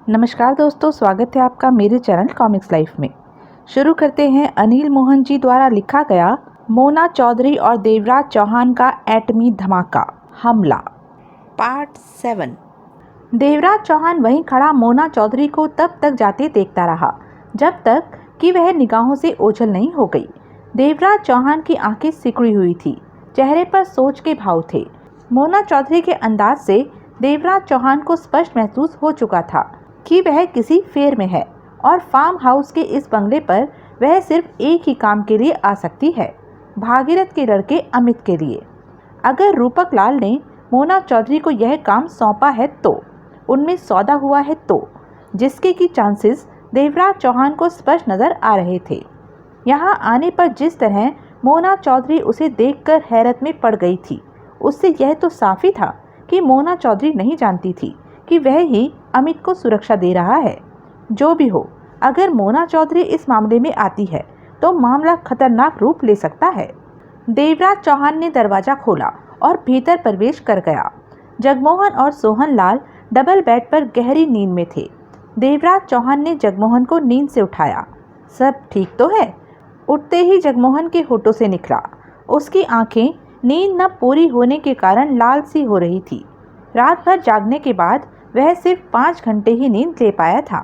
नमस्कार दोस्तों, स्वागत है आपका मेरे चैनल कॉमिक्स लाइफ में। शुरू करते हैं अनिल मोहन जी द्वारा लिखा गया मोना चौधरी और देवराज चौहान का एटमी धमाका हमला पार्ट 7। देवराज चौहान वहीं खड़ा मोना चौधरी को तब तक जाते देखता रहा जब तक कि वह निगाहों से ओझल नहीं हो गई। देवराज चौहान की आंखें सिकुड़ी हुई थी, चेहरे पर सोच के भाव थे। मोना चौधरी के अंदाज से देवराज चौहान को स्पष्ट महसूस हो चुका था कि वह किसी फेर में है और फार्म हाउस के इस बंगले पर वह सिर्फ एक ही काम के लिए आ सकती है, भागीरथ के लड़के अमित के लिए। अगर रूपक लाल ने मोना चौधरी को यह काम सौंपा है तो उनमें सौदा हुआ है, तो जिसके की चांसेस देवराज चौहान को स्पष्ट नजर आ रहे थे। यहाँ आने पर जिस तरह मोना चौधरी उसे देखकर हैरत में पड़ गई थी, उससे यह तो साफ ही था कि मोना चौधरी नहीं जानती थी कि वह ही अमित को सुरक्षा दे रहा है। जो भी हो, अगर मोना चौधरी इस मामले में आती है तो मामला खतरनाक रूप ले सकता है। देवराज चौहान ने दरवाजा खोला और भीतर प्रवेश कर गया। जगमोहन और सोहन लाल डबल बेड पर गहरी नींद में थे। देवराज चौहान ने जगमोहन को नींद से उठाया। सब ठीक तो है? उठते ही जगमोहन के होठों से निकला। उसकी आंखें नींद न पूरी होने के कारण लाल सी हो रही थी। रात भर जागने के बाद वह सिर्फ 5 घंटे ही नींद ले पाया था।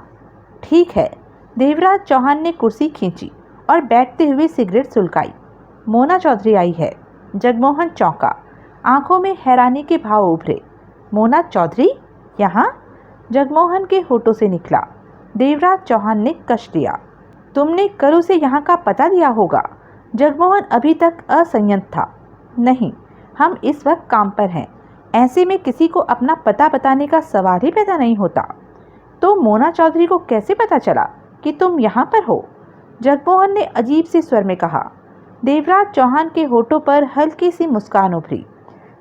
ठीक है, देवराज चौहान ने कुर्सी खींची और बैठते हुए सिगरेट सुलगाई। मोना चौधरी आई है। जगमोहन चौंका, आंखों में हैरानी के भाव उभरे। मोना चौधरी यहाँ? जगमोहन के होठों से निकला। देवराज चौहान ने कश दिया। तुमने कल उसे यहाँ का पता दिया होगा। जगमोहन अभी तक असंयत था। नहीं, हम इस वक्त काम पर हैं, ऐसे में किसी को अपना पता बताने का सवाल ही पैदा नहीं होता। तो मोना चौधरी को कैसे पता चला कि तुम यहाँ पर हो? जगमोहन ने अजीब से स्वर में कहा। देवराज चौहान के होठों पर हल्की सी मुस्कान उभरी।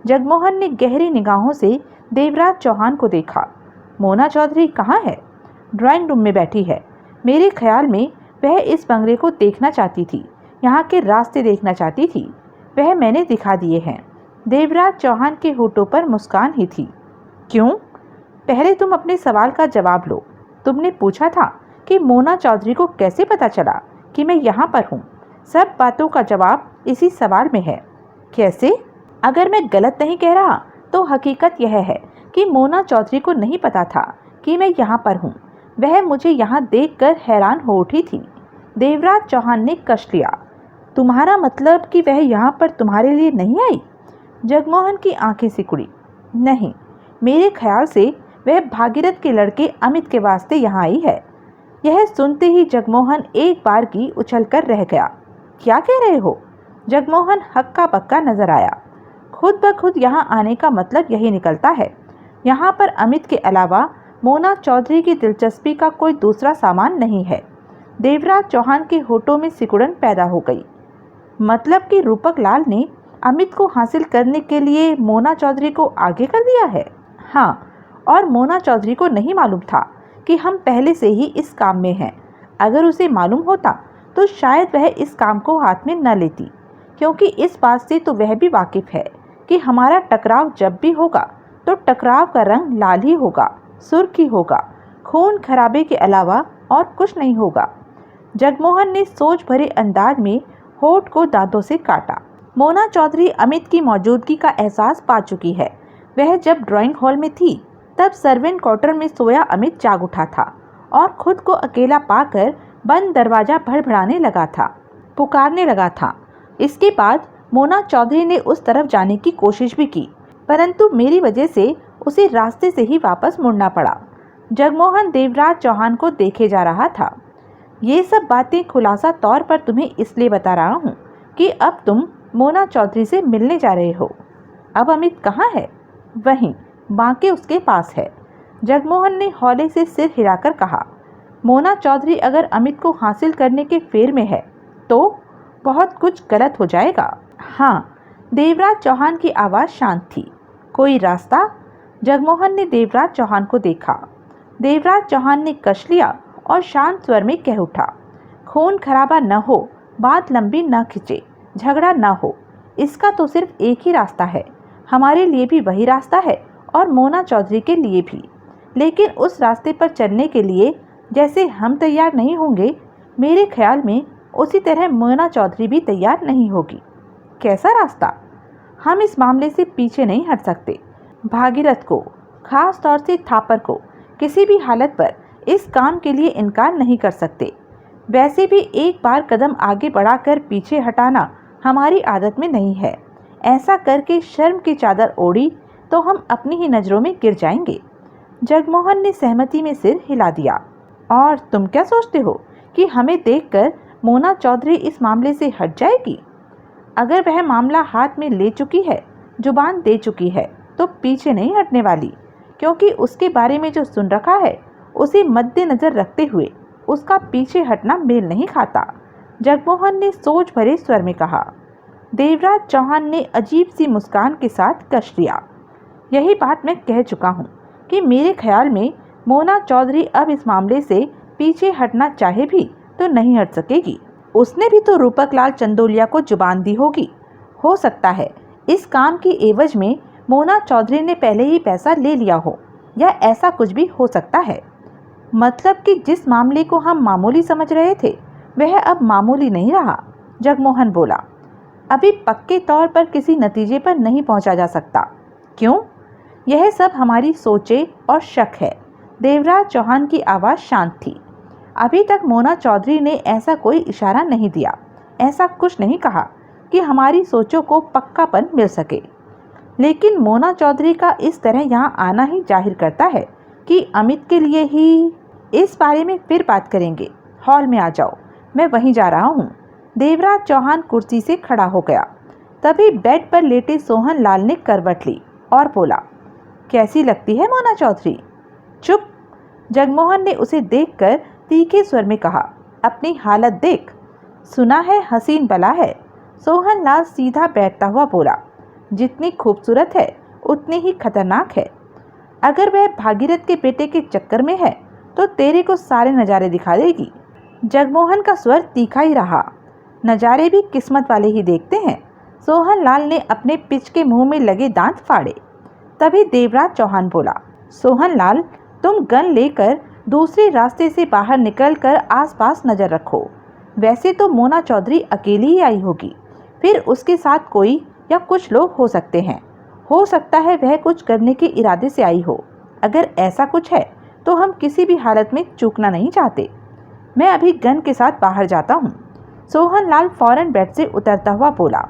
जगमोहन ने गहरी निगाहों से देवराज चौहान को देखा। मोना चौधरी कहाँ है? ड्राइंग रूम में बैठी है। मेरे ख्याल में वह इस बंगले को देखना चाहती थी, यहाँ के रास्ते देखना चाहती थी। वह मैंने दिखा दिए हैं। देवराज चौहान के होठों पर मुस्कान ही थी। क्यों? पहले तुम अपने सवाल का जवाब लो। तुमने पूछा था कि मोना चौधरी को कैसे पता चला कि मैं यहाँ पर हूँ। सब बातों का जवाब इसी सवाल में है। कैसे? अगर मैं गलत नहीं कह रहा तो हकीकत यह है कि मोना चौधरी को नहीं पता था कि मैं यहाँ पर हूँ। वह मुझे यहाँ देखकर हैरान हो उठी थी। देवराज चौहान ने कश लिया। तुम्हारा मतलब कि वह यहाँ पर तुम्हारे लिए नहीं आई? जगमोहन की आंखें सिकुड़ी। नहीं, मेरे ख्याल से वह भागीरथ के लड़के अमित के वास्ते यहाँ आई है। यह सुनते ही जगमोहन एक बार की उछलकर रह गया। क्या कह रहे हो? जगमोहन हक्का बक्का नजर आया। खुद ब खुद यहाँ आने का मतलब यही निकलता है। यहाँ पर अमित के अलावा मोना चौधरी की दिलचस्पी का कोई दूसरा सामान नहीं है। देवराज चौहान के होठों में सिकुड़न पैदा हो गई। मतलब कि रूपक लाल ने अमित को हासिल करने के लिए मोना चौधरी को आगे कर दिया है। हाँ, और मोना चौधरी को नहीं मालूम था कि हम पहले से ही इस काम में हैं। अगर उसे मालूम होता तो शायद वह इस काम को हाथ में न लेती, क्योंकि इस बात से तो वह भी वाकिफ है कि हमारा टकराव जब भी होगा तो टकराव का रंग लाल ही होगा, सुर्खी होगा, खून खराबे के अलावा और कुछ नहीं होगा। जगमोहन ने सोच भरे अंदाज में होठ को दांतों से काटा। मोना चौधरी अमित की मौजूदगी का एहसास पा चुकी है। वह जब ड्राइंग हॉल में थी तब सर्वेंट क्वार्टर में सोया अमित जाग उठा था और खुद को अकेला पाकर बंद दरवाजा भड़बड़ाने लगा था, पुकारने लगा था। इसके बाद मोना चौधरी ने उस तरफ जाने की कोशिश भी की, परंतु मेरी वजह से उसे रास्ते से ही वापस मुड़ना पड़ा। जगमोहन देवराज चौहान को देखे जा रहा था। ये सब बातें खुलासा तौर पर तुम्हें इसलिए बता रहा हूँ कि अब तुम मोना चौधरी से मिलने जा रहे हो। अब अमित कहाँ है? वहीं बांके उसके पास है। जगमोहन ने हौले से सिर हिलाकर कहा। मोना चौधरी अगर अमित को हासिल करने के फेर में है तो बहुत कुछ गलत हो जाएगा। हाँ, देवराज चौहान की आवाज़ शांत थी। कोई रास्ता? जगमोहन ने देवराज चौहान को देखा। देवराज चौहान ने कश लिया और शांत स्वर में कह उठा। खून खराबा न हो, बात लंबी न खिंचे, झगड़ा ना हो। इसका तो सिर्फ एक ही रास्ता है। हमारे लिए भी वही रास्ता है और मोना चौधरी के लिए भी। लेकिन उस रास्ते पर चलने के लिए जैसे हम तैयार नहीं होंगे, मेरे ख्याल में उसी तरह मोना चौधरी भी तैयार नहीं होगी। कैसा रास्ता? हम इस मामले से पीछे नहीं हट सकते। भागीरथ को, खास तौर से थापर को, किसी भी हालत पर इस काम के लिए इनकार नहीं कर सकते। वैसे भी एक बार कदम आगे बढ़ाकर पीछे हटाना हमारी आदत में नहीं है। ऐसा करके शर्म की चादर ओढ़ी तो हम अपनी ही नज़रों में गिर जाएंगे। जगमोहन ने सहमति में सिर हिला दिया। और तुम क्या सोचते हो कि हमें देखकर मोना चौधरी इस मामले से हट जाएगी? अगर वह मामला हाथ में ले चुकी है, जुबान दे चुकी है, तो पीछे नहीं हटने वाली, क्योंकि उसके बारे में जो सुन रखा है उसे मद्देनजर रखते हुए उसका पीछे हटना मेल नहीं खाता। जगमोहन ने सोच भरे स्वर में कहा। देवराज चौहान ने अजीब सी मुस्कान के साथ कश लिया। यही बात मैं कह चुका हूँ कि मेरे ख्याल में मोना चौधरी अब इस मामले से पीछे हटना चाहे भी तो नहीं हट सकेगी। उसने भी तो रूपक लाल चंदोलिया को जुबान दी होगी। हो सकता है इस काम की एवज में मोना चौधरी ने पहले ही पैसा ले लिया हो, या ऐसा कुछ भी हो सकता है। मतलब कि जिस मामले को हम मामूली समझ रहे थे वह अब मामूली नहीं रहा। जगमोहन बोला। अभी पक्के तौर पर किसी नतीजे पर नहीं पहुंचा जा सकता। क्यों? यह सब हमारी सोचे और शक है। देवराज चौहान की आवाज़ शांत थी। अभी तक मोना चौधरी ने ऐसा कोई इशारा नहीं दिया, ऐसा कुछ नहीं कहा कि हमारी सोचों को पक्कापन मिल सके। लेकिन मोना चौधरी का इस तरह यहाँ आना ही जाहिर करता है कि अमित के लिए ही। इस बारे में फिर बात करेंगे। हॉल में आ जाओ, मैं वहीं जा रहा हूँ। देवराज चौहान कुर्सी से खड़ा हो गया। तभी बेड पर लेटे सोहन लाल ने करवट ली और बोला, कैसी लगती है मोना चौधरी? चुप। जगमोहन ने उसे देखकर तीखे स्वर में कहा, अपनी हालत देख। सुना है हसीन बला है। सोहन लाल सीधा बैठता हुआ बोला, जितनी खूबसूरत है उतनी ही खतरनाक है। अगर वह भागीरथ के बेटे के चक्कर में है तो तेरे को सारे नज़ारे दिखा देगी। जगमोहन का स्वर तीखा ही रहा। नज़ारे भी किस्मत वाले ही देखते हैं। सोहन लाल ने अपने पिच के मुंह में लगे दांत फाड़े। तभी देवराज चौहान बोला, सोहन लाल, तुम गन लेकर दूसरे रास्ते से बाहर निकलकर आसपास नज़र रखो। वैसे तो मोना चौधरी अकेली ही आई होगी, फिर उसके साथ कोई या कुछ लोग हो सकते हैं। हो सकता है वह कुछ करने के इरादे से आई हो। अगर ऐसा कुछ है तो हम किसी भी हालत में चूकना नहीं चाहते। मैं अभी गन के साथ बाहर जाता हूँ। सोहन लाल फौरन बेड से उतरता हुआ बोला,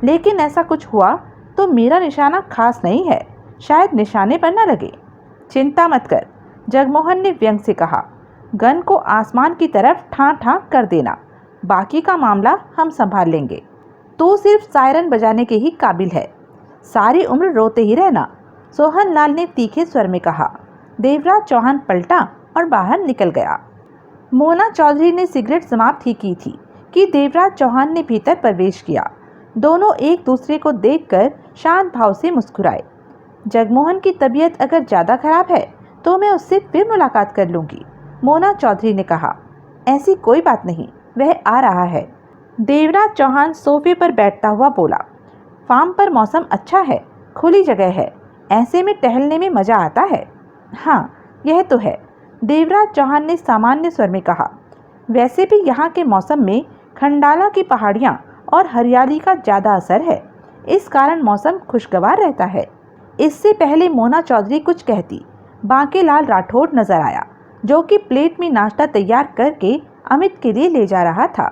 लेकिन ऐसा कुछ हुआ तो मेरा निशाना खास नहीं है, शायद निशाने पर न लगे। चिंता मत कर, जगमोहन ने व्यंग से कहा। गन को आसमान की तरफ ठां ठां कर देना, बाकी का मामला हम संभाल लेंगे। तू सिर्फ सायरन बजाने के ही काबिल है, सारी उम्र रोते ही रहना। सोहन लाल ने तीखे स्वर में कहा। देवराज चौहान पलटा और बाहर निकल गया। मोना चौधरी ने सिगरेट समाप्त ही की थी कि देवराज चौहान ने भीतर प्रवेश किया। दोनों एक दूसरे को देखकर शांत भाव से मुस्कुराए। जगमोहन की तबीयत अगर ज़्यादा खराब है तो मैं उससे फिर मुलाकात कर लूँगी, मोना चौधरी ने कहा। ऐसी कोई बात नहीं, वह आ रहा है। देवराज चौहान सोफे पर बैठता हुआ बोला, फार्म पर मौसम अच्छा है, खुली जगह है, ऐसे में टहलने में मज़ा आता है। हाँ, यह तो है, देवराज चौहान ने सामान्य स्वर में कहा। वैसे भी यहाँ के मौसम में खंडाला की पहाड़ियाँ और हरियाली का ज़्यादा असर है, इस कारण मौसम खुशगवार रहता है। इससे पहले मोना चौधरी कुछ कहती, बांकेलाल राठौड़ नजर आया, जो कि प्लेट में नाश्ता तैयार करके अमित के लिए ले जा रहा था।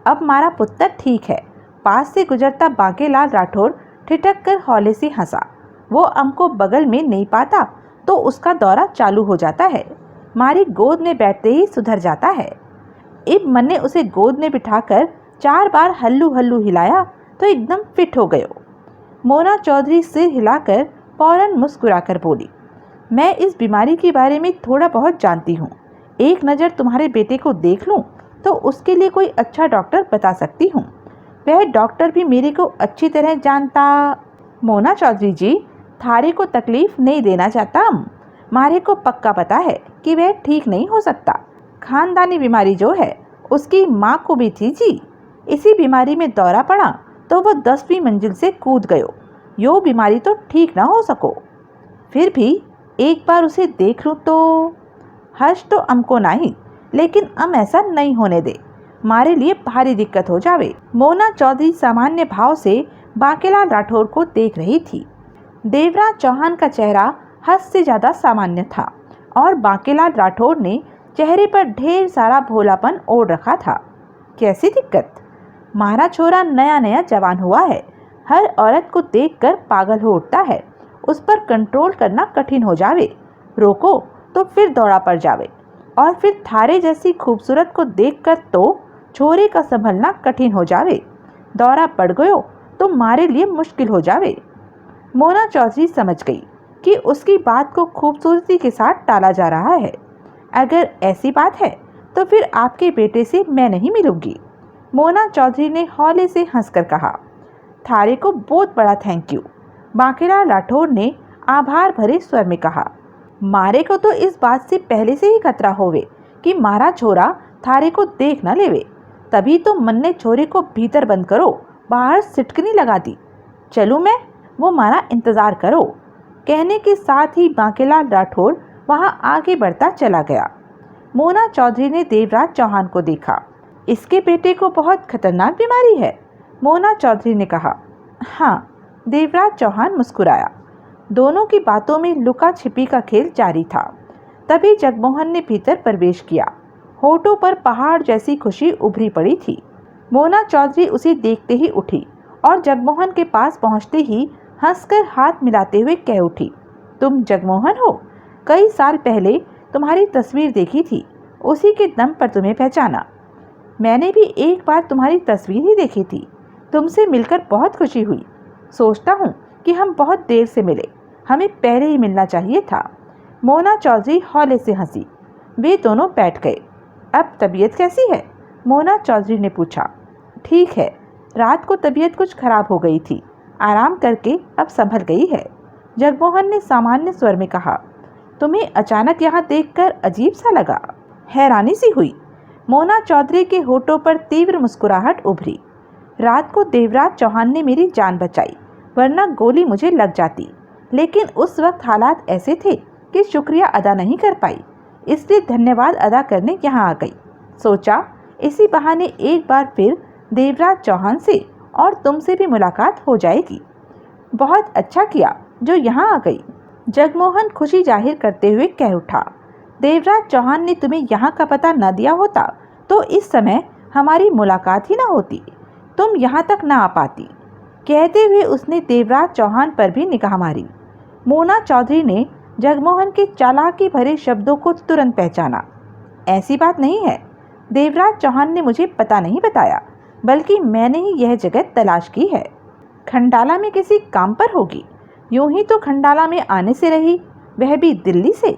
अब हमारा पुत्र ठीक है। पास से गुजरता बांकेलाल राठौड़ ठिठक कर हौले से हंसा। वो हमको बगल में नहीं पाता तो उसका दौरा चालू हो जाता है, मारी गोद में बैठते ही सुधर जाता है। इब मन ने उसे गोद में बिठाकर 4 बार हल्लू हल्लू हिलाया तो एकदम फिट हो गयो। मोना चौधरी सिर हिलाकर फौरन मुस्कुराकर बोली, मैं इस बीमारी के बारे में थोड़ा बहुत जानती हूँ। एक नज़र तुम्हारे बेटे को देख लूँ तो उसके लिए कोई अच्छा डॉक्टर बता सकती हूँ। वह डॉक्टर भी मेरे को अच्छी तरह जानता। मोना चौधरी जी, थारे को तकलीफ नहीं देना चाहता। मारे को पक्का पता है कि वह ठीक नहीं हो सकता। खानदानी बीमारी जो है उसकी माँ को भी थी जी। इसी बीमारी में दौरा पड़ा तो वो 10वीं मंजिल से कूद गयो। यो बीमारी तो ठीक ना हो सको। फिर भी एक बार उसे देख लूँ तो। हर्ष तो हमको नहीं, लेकिन हम ऐसा नहीं होने दे, हमारे लिए भारी दिक्कत हो जावे। मोना चौधरी सामान्य भाव से बांकेलाल राठौर को देख रही थी। देवराज चौहान का चेहरा हद से ज्यादा सामान्य था और बांकेलाल राठौर ने चेहरे पर ढेर सारा भोलापन ओढ़ रखा था। कैसी दिक्कत? हमारा छोरा नया नया जवान हुआ है, हर औरत को देखकर पागल हो उठता है, उस पर कंट्रोल करना कठिन हो जावे, रोको तो फिर दौड़ा पड़ जावे, और फिर थारे जैसी खूबसूरत को देखकर तो छोरे का संभलना कठिन हो जावे, दौरा पड़ गयो तो हमारे लिए मुश्किल हो जावे। मोना चौधरी समझ गई कि उसकी बात को खूबसूरती के साथ टाला जा रहा है। अगर ऐसी बात है तो फिर आपके बेटे से मैं नहीं मिलूंगी। मोना चौधरी ने हौले से हंसकर कहा। थारे को बहुत बड़ा थैंक यू, बांकेलाल राठौर ने आभार भरे स्वर में कहा। मारे को तो इस बात से पहले से ही खतरा होवे कि मारा छोरा थारे को देख न लेवे, तभी तो मन ने छोरे को भीतर बंद करो, बाहर सिटकनी लगा दी। चलूँ मैं, वो मारा इंतजार करो। कहने के साथ ही बांकेलाल राठौर वहां आगे बढ़ता चला गया। मोना चौधरी ने देवराज चौहान को देखा। इसके बेटे को बहुत खतरनाक बीमारी है, मोना चौधरी ने कहा। हाँ, देवराज चौहान मुस्कुराया। दोनों की बातों में लुका छिपी का खेल जारी था। तभी जगमोहन ने भीतर प्रवेश किया। होठों पर पहाड़ जैसी खुशी उभरी पड़ी थी। मोना चौधरी उसे देखते ही उठी और जगमोहन के पास पहुंचते ही हंसकर हाथ मिलाते हुए कह उठी, तुम जगमोहन हो? कई साल पहले तुम्हारी तस्वीर देखी थी, उसी के दम पर तुम्हें पहचाना। मैंने भी एक बार तुम्हारी तस्वीर ही देखी थी, तुमसे मिलकर बहुत खुशी हुई। सोचता हूँ कि हम बहुत देर से मिले, हमें पहले ही मिलना चाहिए था। मोना चौधरी हौले से हंसी। वे दोनों बैठ गए। अब तबीयत कैसी है? मोना चौधरी ने पूछा। ठीक है, रात को तबीयत कुछ खराब हो गई थी, आराम करके अब संभल गई है, जगमोहन ने सामान्य स्वर में कहा। तुम्हें अचानक यहाँ देखकर अजीब सा लगा, हैरानी सी हुई। मोना चौधरी के होठों पर तीव्र मुस्कुराहट उभरी। रात को देवराज चौहान ने मेरी जान बचाई, वरना गोली मुझे लग जाती, लेकिन उस वक्त हालात ऐसे थे कि शुक्रिया अदा नहीं कर पाई, इसलिए धन्यवाद अदा करने यहाँ आ गई। सोचा इसी बहाने एक बार फिर देवराज चौहान से और तुमसे भी मुलाकात हो जाएगी। बहुत अच्छा किया जो यहाँ आ गई, जगमोहन खुशी जाहिर करते हुए कह उठा। देवराज चौहान ने तुम्हें यहाँ का पता न दिया होता तो इस समय हमारी मुलाकात ही न होती, तुम यहाँ तक न आ पाती। कहते हुए उसने देवराज चौहान पर भी निगाह मारी। मोना चौधरी ने जगमोहन के चालाकी भरे शब्दों को तुरंत पहचाना। ऐसी बात नहीं है, देवराज चौहान ने मुझे पता नहीं बताया, बल्कि मैंने ही यह जगह तलाश की है। खंडाला में किसी काम पर होगी, यूं ही तो खंडाला में आने से रही, वह भी दिल्ली से।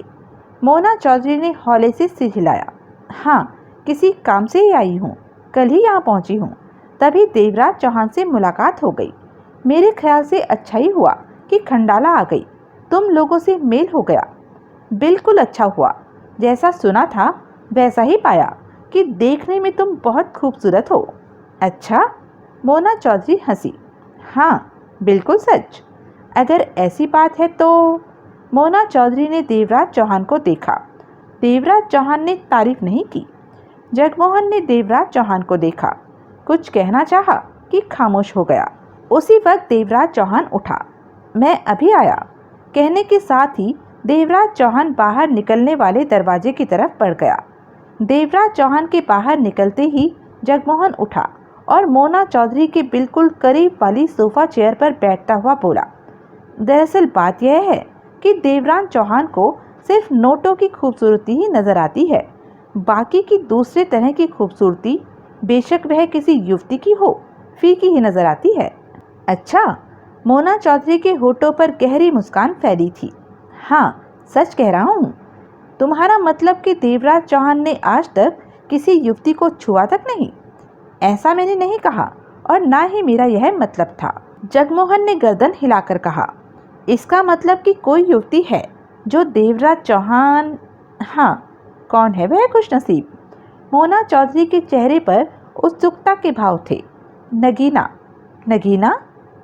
मोना चौधरी ने हौले से सिर हिलाया। हाँ, किसी काम से ही आई हूँ, कल ही यहाँ पहुँची हूँ, तभी देवराज चौहान से मुलाकात हो गई। मेरे ख्याल से अच्छा ही हुआ कि खंडाला आ गई, तुम लोगों से मेल हो गया। बिल्कुल अच्छा हुआ, जैसा सुना था वैसा ही पाया कि देखने में तुम बहुत खूबसूरत हो। अच्छा? मोना चौधरी हंसी। हाँ, बिल्कुल सच। अगर ऐसी बात है तो। मोना चौधरी ने देवराज चौहान को देखा। देवराज चौहान ने तारीफ नहीं की। जगमोहन ने देवराज चौहान को देखा, कुछ कहना चाहा कि खामोश हो गया। उसी वक्त देवराज चौहान उठा। मैं अभी आया, कहने के साथ ही देवराज चौहान बाहर निकलने वाले दरवाजे की तरफ बढ़ गया। देवराज चौहान के बाहर निकलते ही जगमोहन उठा और मोना चौधरी के बिल्कुल करीब वाली सोफा चेयर पर बैठता हुआ बोला, दरअसल बात यह है कि देवराज चौहान को सिर्फ नोटों की खूबसूरती ही नजर आती है, बाकी की दूसरे तरह की खूबसूरती, बेशक वह किसी युवती की हो, फीकी ही नजर आती है। अच्छा? मोना चौधरी के होठों पर गहरी मुस्कान फैली थी। हाँ, सच कह रहा हूँ। तुम्हारा मतलब कि देवराज चौहान ने आज तक किसी युवती को छुआ तक नहीं? ऐसा मैंने नहीं कहा और ना ही मेरा यह मतलब था, जगमोहन ने गर्दन हिलाकर कहा। इसका मतलब कि कोई युवती है जो देवराज चौहान। हाँ, कौन है वह खुशनसीब? मोना चौधरी के चेहरे पर उत्सुकता के भाव थे। नगीना। नगीना?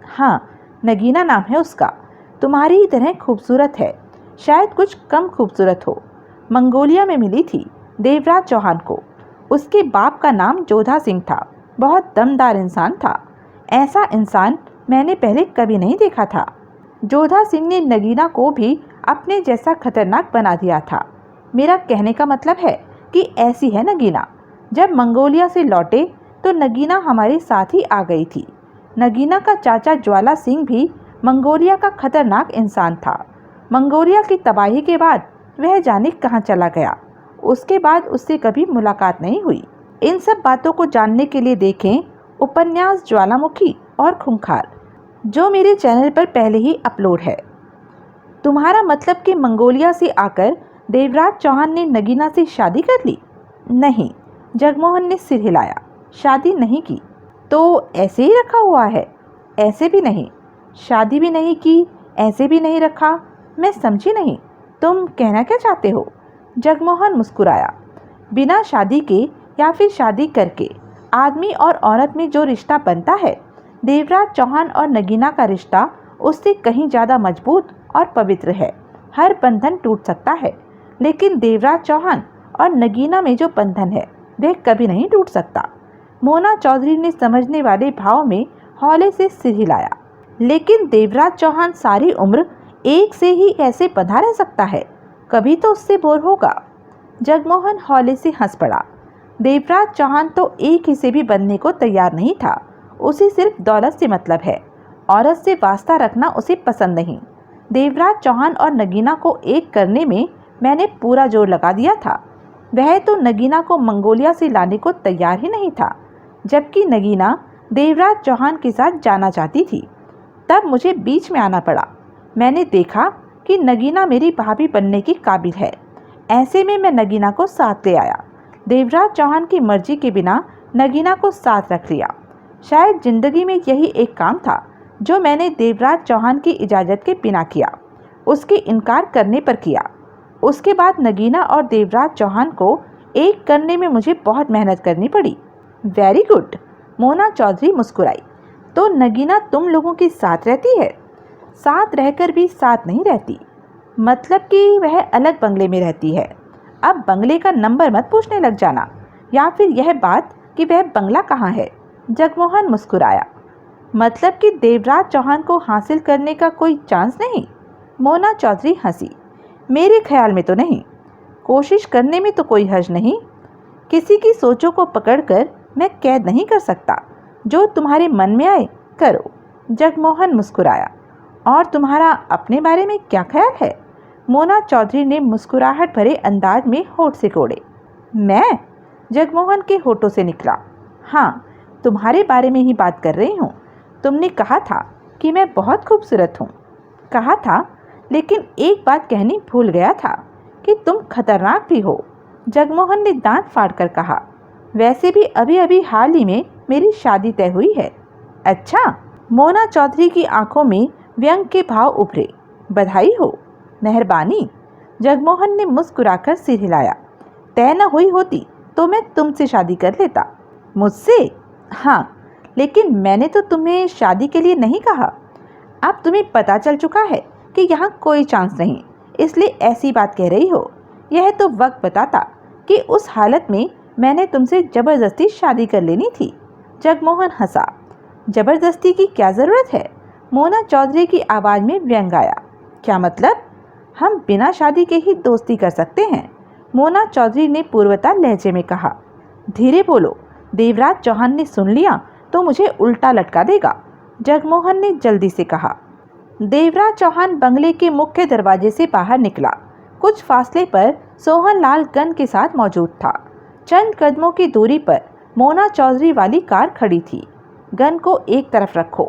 हाँ, नगीना नाम है उसका, तुम्हारी ही तरह खूबसूरत है, शायद कुछ कम खूबसूरत हो। मंगोलिया में मिली थी देवराज चौहान को। उसके बाप का नाम जोधा सिंह था। बहुत दमदार इंसान था। ऐसा इंसान मैंने पहले कभी नहीं देखा था। जोधा सिंह ने नगीना को भी अपने जैसा खतरनाक बना दिया था। मेरा कहने का मतलब है कि ऐसी है नगीना। जब मंगोलिया से लौटे तो नगीना हमारे साथ ही आ गई थी। नगीना का चाचा ज्वाला सिंह भी मंगोलिया का खतरनाक इंसान था। मंगोलिया की तबाही के बाद वह जाने कहाँ चला गया। उसके बाद उससे कभी मुलाकात नहीं हुई। इन सब बातों को जानने के लिए देखें उपन्यास ज्वालामुखी और खूंखार, जो मेरे चैनल पर पहले ही अपलोड है। तुम्हारा मतलब कि मंगोलिया से आकर देवराज चौहान ने नगीना से शादी कर ली? नहीं, जगमोहन ने सिर हिलाया। शादी नहीं की तो ऐसे ही रखा हुआ है? ऐसे भी नहीं। शादी भी नहीं की, ऐसे भी नहीं रखा। मैं समझी नहीं, तुम कहना क्या चाहते हो? जगमोहन मुस्कुराया। बिना शादी के या फिर शादी करके आदमी और औरत में जो रिश्ता बनता है, देवराज चौहान और नगीना का रिश्ता उससे कहीं ज़्यादा मजबूत और पवित्र है। हर बंधन टूट सकता है, लेकिन देवराज चौहान और नगीना में जो बंधन है वह कभी नहीं टूट सकता। मोना चौधरी ने समझने वाले भाव में हौले से सिर हिलाया। लेकिन देवराज चौहान सारी उम्र एक से ही ऐसे बंधा रह सकता है? कभी तो उससे बोर होगा। जगमोहन हौले से हंस पड़ा। देवराज चौहान तो एक ही से भी बनने को तैयार नहीं था। उसे सिर्फ दौलत से मतलब है। औरत से वास्ता रखना उसे पसंद नहीं। देवराज चौहान और नगीना को एक करने में मैंने पूरा जोर लगा दिया था। वह तो नगीना को मंगोलिया से लाने को तैयार ही नहीं था, जबकि नगीना देवराज चौहान के साथ जाना चाहती थी। तब मुझे बीच में आना पड़ा। मैंने देखा कि नगीना मेरी भाभी बनने की काबिल है। ऐसे में मैं नगीना को साथ ले आया। देवराज चौहान की मर्जी के बिना नगीना को साथ रख लिया। शायद जिंदगी में यही एक काम था जो मैंने देवराज चौहान की इजाज़त के बिना किया, उसके इनकार करने पर किया। उसके बाद नगीना और देवराज चौहान को एक करने में मुझे बहुत मेहनत करनी पड़ी। वेरी गुड, मोना चौधरी मुस्कुराई। तो नगीना तुम लोगों के साथ रहती है? साथ रहकर भी साथ नहीं रहती। मतलब कि वह अलग बंगले में रहती है। अब बंगले का नंबर मत पूछने लग जाना, या फिर यह बात कि वह बंगला कहाँ है। जगमोहन मुस्कुराया। मतलब कि देवराज चौहान को हासिल करने का कोई चांस नहीं? मोना चौधरी हंसी। मेरे ख्याल में तो नहीं। कोशिश करने में तो कोई हर्ज नहीं। किसी की सोचों को पकड़कर मैं कैद नहीं कर सकता। जो तुम्हारे मन में आए करो। जगमोहन मुस्कुराया। और तुम्हारा अपने बारे में क्या ख्याल है? मोना चौधरी ने मुस्कुराहट भरे अंदाज में होठ सिकोड़े। मैं? जगमोहन के होठों से निकला। हाँ, तुम्हारे बारे में ही बात कर रही हूँ। तुमने कहा था कि मैं बहुत खूबसूरत हूँ। कहा था, लेकिन एक बात कहनी भूल गया था कि तुम खतरनाक भी हो। जगमोहन ने दांत फाड़कर कहा। वैसे भी अभी अभी हाल ही में मेरी शादी तय हुई है। अच्छा? मोना चौधरी की आंखों में व्यंग के भाव उभरे। बधाई हो। मेहरबानी। जगमोहन ने मुस्कुराकर सिर हिलाया। तय न हुई होती तो मैं तुमसे शादी कर लेता। मुझसे? हाँ, लेकिन मैंने तो तुम्हें शादी के लिए नहीं कहा। अब तुम्हें पता चल चुका है कि यहाँ कोई चांस नहीं, इसलिए ऐसी बात कह रही हो। यह तो वक्त बताता कि उस हालत में मैंने तुमसे ज़बरदस्ती शादी कर लेनी थी। जगमोहन हंसा। ज़बरदस्ती की क्या ज़रूरत है? मोना चौधरी की आवाज़ में व्यंग आया। क्या मतलब? हम बिना शादी के ही दोस्ती कर सकते हैं। मोना चौधरी ने पूर्वता लहजे में कहा। धीरे बोलो, देवराज चौहान ने सुन लिया तो मुझे उल्टा लटका देगा। जगमोहन ने जल्दी से कहा। देवराज चौहान बंगले के मुख्य दरवाजे से बाहर निकला। कुछ फासले पर सोहनलाल गन के साथ मौजूद था। चंद कदमों की दूरी पर मोना चौधरी वाली कार खड़ी थी। गन को एक तरफ रखो।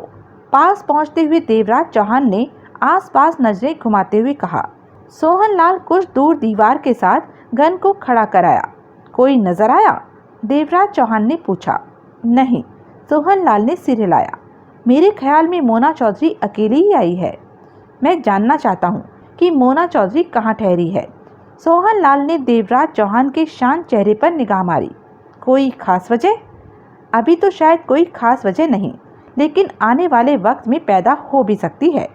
पास पहुंचते हुए देवराज चौहान ने आसपास नजरें घुमाते हुए कहा। सोहनलाल कुछ दूर दीवार के साथ गन को खड़ा कराया। कोई नजर आया? देवराज चौहान ने पूछा। नहीं, सोहनलाल ने सिर हिलाया। मेरे ख्याल में मोना चौधरी अकेली ही आई है। मैं जानना चाहता हूँ कि मोना चौधरी कहाँ ठहरी है। सोहनलाल ने देवराज चौहान के शांत चेहरे पर निगाह मारी। कोई खास वजह? अभी तो शायद कोई खास वजह नहीं, लेकिन आने वाले वक्त में पैदा हो भी सकती है।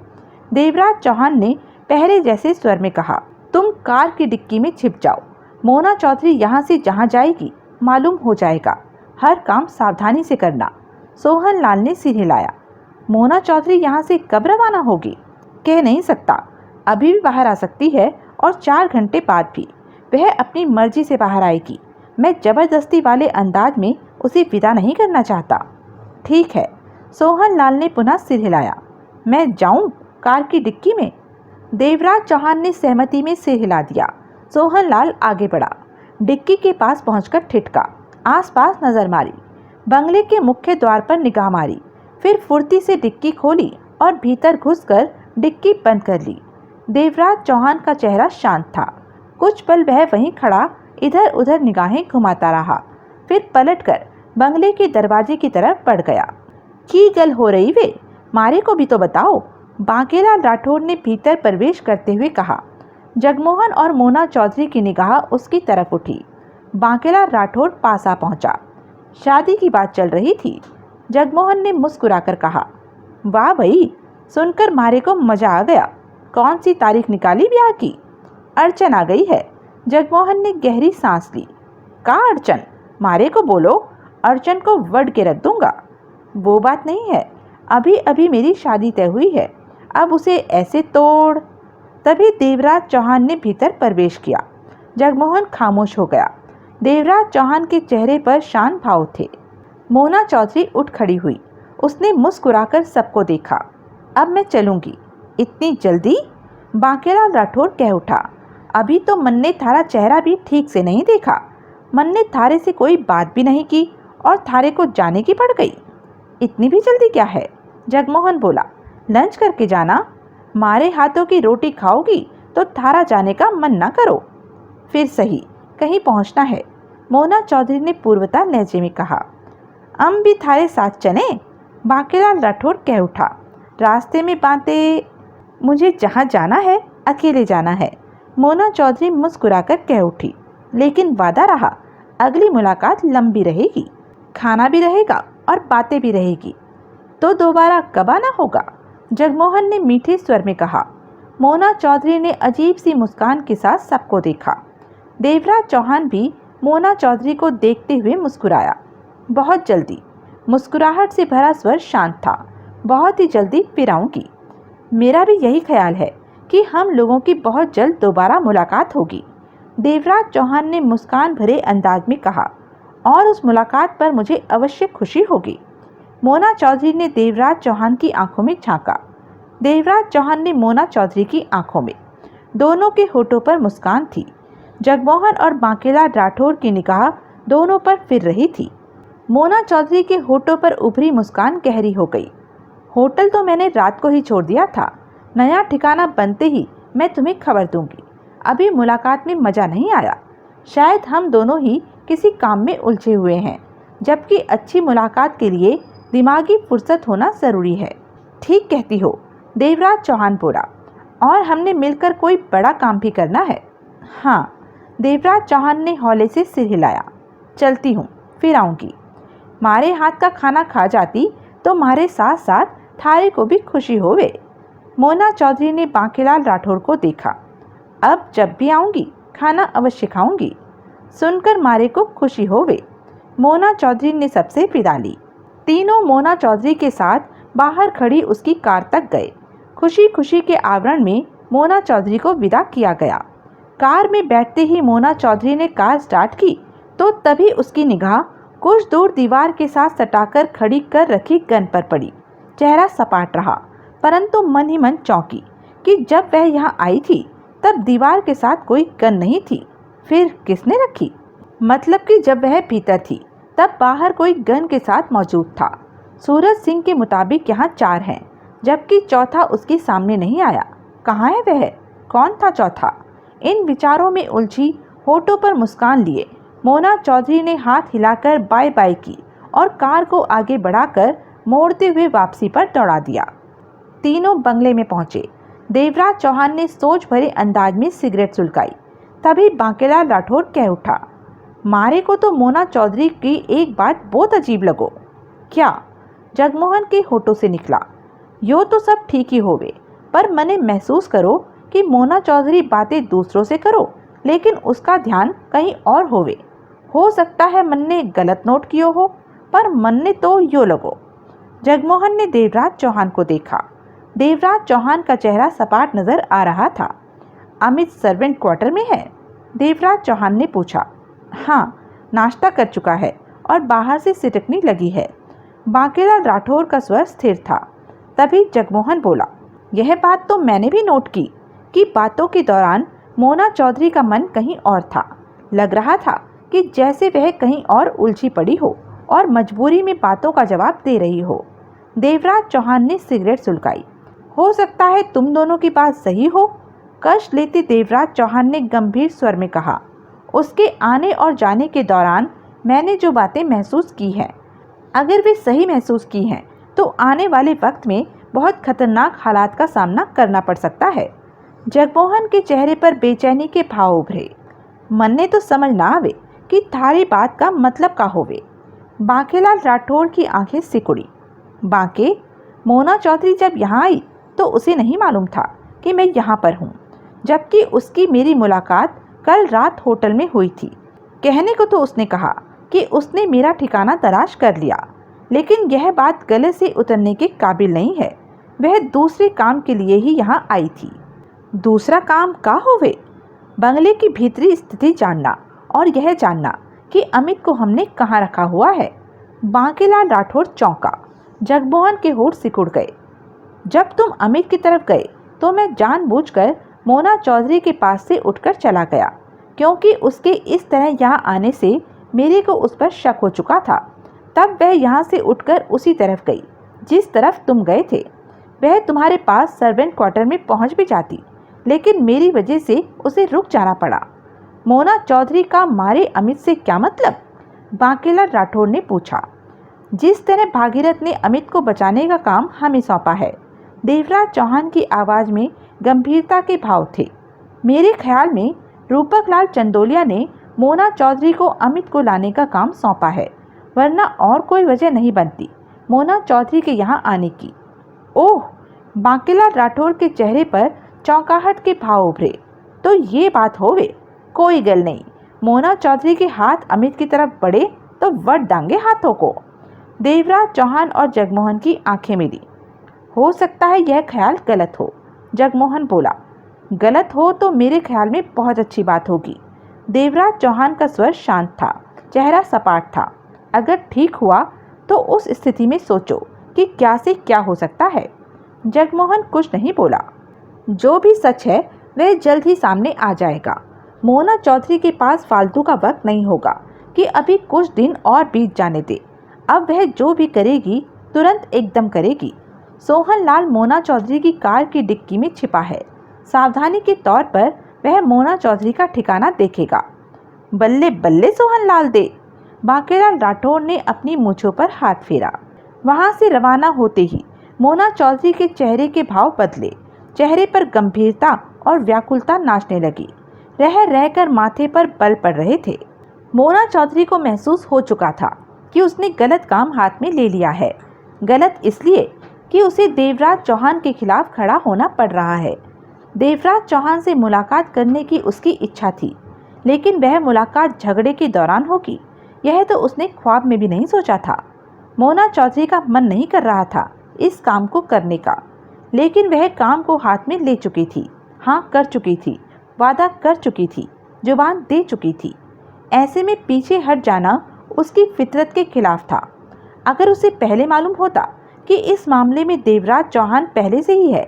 देवराज चौहान ने पहले जैसे स्वर में कहा, तुम कार की डिक्की में छिप जाओ। मोना चौधरी यहाँ से जहाँ जाएगी मालूम हो जाएगा। हर काम सावधानी से करना। सोहन लाल ने सिर हिलाया। मोना चौधरी यहाँ से कब रवाना होगी? कह नहीं सकता। अभी भी बाहर आ सकती है और 4 घंटे बाद भी। वह अपनी मर्जी से बाहर आएगी। मैं जबरदस्ती वाले अंदाज में उसे विदा नहीं करना चाहता। ठीक है। सोहन लाल ने पुनः सिर हिलाया। मैं जाऊं कार की डिक्की में? देवराज चौहान ने सहमति में सिर हिला दिया। सोहन लाल आगे बढ़ा। डिक्की के पास पहुंचकर ठिठका। आसपास नजर मारी। बंगले के मुख्य द्वार पर निगाह मारी। फिर फुर्ती से डिक्की खोली और भीतर घुसकर डिक्की बंद कर ली। देवराज चौहान का चेहरा शांत था। कुछ पल वह वहीं खड़ा इधर उधर निगाहें घुमाता रहा। फिर पलटकर बंगले के दरवाजे की तरफ बढ़ गया। की गल हो रही वे? मारे को भी तो बताओ, बांकेलाल राठौर ने भीतर प्रवेश करते हुए कहा। जगमोहन और मोना चौधरी की निगाह उसकी तरफ उठी। बांकेलाल राठौर पास आ पहुंचा। शादी की बात चल रही थी। जगमोहन ने मुस्कुराकर कहा। वाह भाई, सुनकर मारे को मजा आ गया। कौन सी तारीख निकाली ब्याह की? अर्चन आ गई है। जगमोहन ने गहरी सांस ली। का अर्चन? मारे को बोलो, अर्चन को वड के रख दूंगा। वो बात नहीं है, अभी अभी मेरी शादी तय हुई है, अब उसे ऐसे तोड़। तभी देवराज चौहान ने भीतर प्रवेश किया। जगमोहन खामोश हो गया। देवराज चौहान के चेहरे पर शांत भाव थे। मोना चौधरी उठ खड़ी हुई। उसने मुस्कुराकर सबको देखा। अब मैं चलूंगी। इतनी जल्दी? बांकेलाल राठौर कह उठा। अभी तो मन ने थारा चेहरा भी ठीक से नहीं देखा। मन ने थारे से कोई बात भी नहीं की और थारे को जाने की पड़ गई। इतनी भी जल्दी क्या है? जगमोहन बोला। लंच करके जाना। मारे हाथों की रोटी खाओगी तो थारा जाने का मन ना करो। फिर सही, कहीं पहुंचना है। मोना चौधरी ने पूर्वता लहजे में कहा। हम भी थारे साथ चले? बांकेलाल राठौर कह उठा। रास्ते में बातें। मुझे जहाँ जाना है अकेले जाना है। मोना चौधरी मुस्कुराकर कह उठी। लेकिन वादा रहा, अगली मुलाकात लंबी रहेगी। खाना भी रहेगा और बातें भी रहेगी। तो दोबारा कब आना होगा? जगमोहन ने मीठे स्वर में कहा। मोना चौधरी ने अजीब सी मुस्कान के साथ सबको देखा। देवराज चौहान भी मोना चौधरी को देखते हुए मुस्कुराया। बहुत जल्दी। मुस्कुराहट से भरा स्वर शांत था। बहुत ही जल्दी फिर आऊंगी। मेरा भी यही ख्याल है कि हम लोगों की बहुत जल्द दोबारा मुलाकात होगी। देवराज चौहान ने मुस्कान भरे अंदाज में कहा। और उस मुलाकात पर मुझे अवश्य खुशी होगी। मोना चौधरी ने देवराज चौहान की आंखों में झांका। देवराज चौहान ने मोना चौधरी की आंखों में। दोनों के होठों पर मुस्कान थी। जगमोहन और बांकेलाल राठौर की निगाह दोनों पर फिर रही थी। मोना चौधरी के होठों पर उभरी मुस्कान गहरी हो गई। होटल तो मैंने रात को ही छोड़ दिया था। नया ठिकाना बनते ही मैं तुम्हें खबर दूंगी। अभी मुलाकात में मज़ा नहीं आया। शायद हम दोनों ही किसी काम में उलझे हुए हैं, जबकि अच्छी मुलाकात के लिए दिमागी फुर्सत होना ज़रूरी है। ठीक कहती हो, देवराज चौहान बोला। और हमने मिलकर कोई बड़ा काम भी करना है। हाँ, देवराज चौहान ने हौले से सिर हिलाया। चलती हूँ, फिर आऊँगी। मारे हाथ का खाना खा जाती तो मारे साथ साथ थारे को भी खुशी होवे। मोना चौधरी ने बांकेलाल राठौर को देखा। अब जब भी आऊँगी खाना अवश्य खाऊंगी। सुनकर मारे को खुशी होवे। मोना चौधरी ने सबसे विदा ली। तीनों मोना चौधरी के साथ बाहर खड़ी उसकी कार तक गए। खुशी खुशी के आवरण में मोना चौधरी को विदा किया गया। कार में बैठते ही मोना चौधरी ने कार स्टार्ट की तो तभी उसकी निगाह कुछ दूर दीवार के साथ सटाकर खड़ी कर रखी गन पर पड़ी। चेहरा सपाट रहा, परंतु मन ही मन चौंकी कि जब वह यहाँ आई थी तब दीवार के साथ कोई गन नहीं थी। फिर किसने रखी? मतलब कि जब वह भीतर थी तब बाहर कोई गन के साथ मौजूद था। सूरज सिंह के मुताबिक यहाँ 4 हैं, जबकि चौथा उसके सामने नहीं आया। कहाँ है वह? कौन था चौथा? इन विचारों में उलझी होठों पर मुस्कान लिए मोना चौधरी ने हाथ हिलाकर बाय बाय की और कार को आगे बढ़ाकर मोड़ते हुए वापसी पर दौड़ा दिया। तीनों बंगले में पहुंचे। देवराज चौहान ने सोच भरे अंदाज में सिगरेट सुलगाई। तभी बांकेलाल राठौर कह उठा। मारे को तो मोना चौधरी की एक बात बहुत अजीब लगो। क्या? जगमोहन के होठों से निकला। यो तो सब ठीक ही होवे, पर मने महसूस करो कि मोना चौधरी बातें दूसरों से करो लेकिन उसका ध्यान कहीं और होवे। हो सकता है मन ने गलत नोट कियो हो, पर मन ने तो यो लगो। जगमोहन ने देवराज चौहान को देखा। देवराज चौहान का चेहरा सपाट नजर आ रहा था। अमित सर्वेंट क्वार्टर में है? देवराज चौहान ने पूछा। हाँ, नाश्ता कर चुका है और बाहर से सिटकनी लगी है। बांकेलाल राठौर का स्वर स्थिर था। तभी जगमोहन बोला, यह बात तो मैंने भी नोट की कि बातों के दौरान मोना चौधरी का मन कहीं और था। लग रहा था कि जैसे वह कहीं और उलझी पड़ी हो और मजबूरी में बातों का जवाब दे रही हो। देवराज चौहान ने सिगरेट सुलगाई। हो सकता है तुम दोनों की बात सही हो, कष्ट लेते देवराज चौहान ने गंभीर स्वर में कहा। उसके आने और जाने के दौरान मैंने जो बातें महसूस की हैं, अगर वे सही महसूस की हैं तो आने वाले वक्त में बहुत खतरनाक हालात का सामना करना पड़ सकता है। जगमोहन के चेहरे पर बेचैनी के भाव उभरे। मन ने तो समझ ना आवे कि थारी बात का मतलब का होवे। बांकेलाल राठौर की आंखें सिकुड़ी। बांके, मोना चौधरी जब यहाँ आई तो उसे नहीं मालूम था कि मैं यहाँ पर हूँ, जबकि उसकी मेरी मुलाकात कल रात होटल में हुई थी। कहने को तो उसने कहा कि उसने मेरा ठिकाना तलाश कर लिया, लेकिन यह बात गले से उतरने के काबिल नहीं है। वह दूसरे काम के लिए ही यहाँ आई थी। दूसरा काम का होवे? बंगले की भीतरी स्थिति जानना और यह जानना कि अमित को हमने कहाँ रखा हुआ है। बांकेलाल राठौर चौंका। जगमोहन के होठ सिकुड़ गए। जब तुम अमित की तरफ गए तो मैं जानबूझकर मोना चौधरी के पास से उठकर चला गया, क्योंकि उसके इस तरह यहाँ आने से मेरे को उस पर शक हो चुका था। तब वह यहाँ से उठकर उसी तरफ गई जिस तरफ तुम गए थे। वह तुम्हारे पास सर्वेंट क्वार्टर में पहुँच भी जाती, लेकिन मेरी वजह से उसे रुक जाना पड़ा। मोना चौधरी का मारे अमित से क्या मतलब? बांकेलाल राठौर ने पूछा। जिस तरह भागीरथ ने अमित को बचाने का काम हमें सौंपा है। देवराज चौहान की आवाज़ में गंभीरता के भाव थे। मेरे ख्याल में रूपक लाल चंदोलिया ने मोना चौधरी को अमित को लाने का काम सौंपा है, वरना और कोई वजह नहीं बनती मोना चौधरी के यहाँ आने की। ओह! बांकेलाल राठौर के चेहरे पर चौंकाहट के भाव उभरे। तो ये बात होवे? कोई गल नहीं। मोना चौधरी के हाथ अमित की तरफ बढ़े तो वट डांगे हाथों को। देवराज चौहान और जगमोहन की आंखें मिली। हो सकता है यह ख्याल गलत हो, जगमोहन बोला। गलत हो तो मेरे ख्याल में बहुत अच्छी बात होगी। देवराज चौहान का स्वर शांत था, चेहरा सपाट था। अगर ठीक हुआ तो उस स्थिति में सोचो कि क्या से क्या हो सकता है। जगमोहन कुछ नहीं बोला। जो भी सच है वह जल्द ही सामने आ जाएगा। मोना चौधरी के पास फालतू का वक्त नहीं होगा कि अभी कुछ दिन और बीत जाने दे। अब वह जो भी करेगी तुरंत एकदम करेगी। सोहन लाल मोना चौधरी की कार की डिक्की में छिपा है। सावधानी के तौर पर वह मोना चौधरी का ठिकाना देखेगा। बल्ले बल्ले सोहन लाल दे। बांकेलाल राठौर ने अपनी मूंछों पर हाथ फेरा। वहां से रवाना होते ही मोना चौधरी के चेहरे के भाव बदले। चेहरे पर गंभीरता और व्याकुलता नाचने लगी। रह रहकर माथे पर बल पड़ रहे थे। मोना चौधरी को महसूस हो चुका था कि उसने गलत काम हाथ में ले लिया है। गलत इसलिए कि उसे देवराज चौहान के खिलाफ खड़ा होना पड़ रहा है। देवराज चौहान से मुलाकात करने की उसकी इच्छा थी, लेकिन वह मुलाकात झगड़े के दौरान होगी, यह तो उसने ख्वाब में भी नहीं सोचा था। मोना चौधरी का मन नहीं कर रहा था इस काम को करने का, लेकिन वह काम को हाथ में ले चुकी थी। हाँ, कर चुकी थी, वादा कर चुकी थी, जुबान दे चुकी थी। ऐसे में पीछे हट जाना उसकी फितरत के खिलाफ था। अगर उसे पहले मालूम होता कि इस मामले में देवराज चौहान पहले से ही है,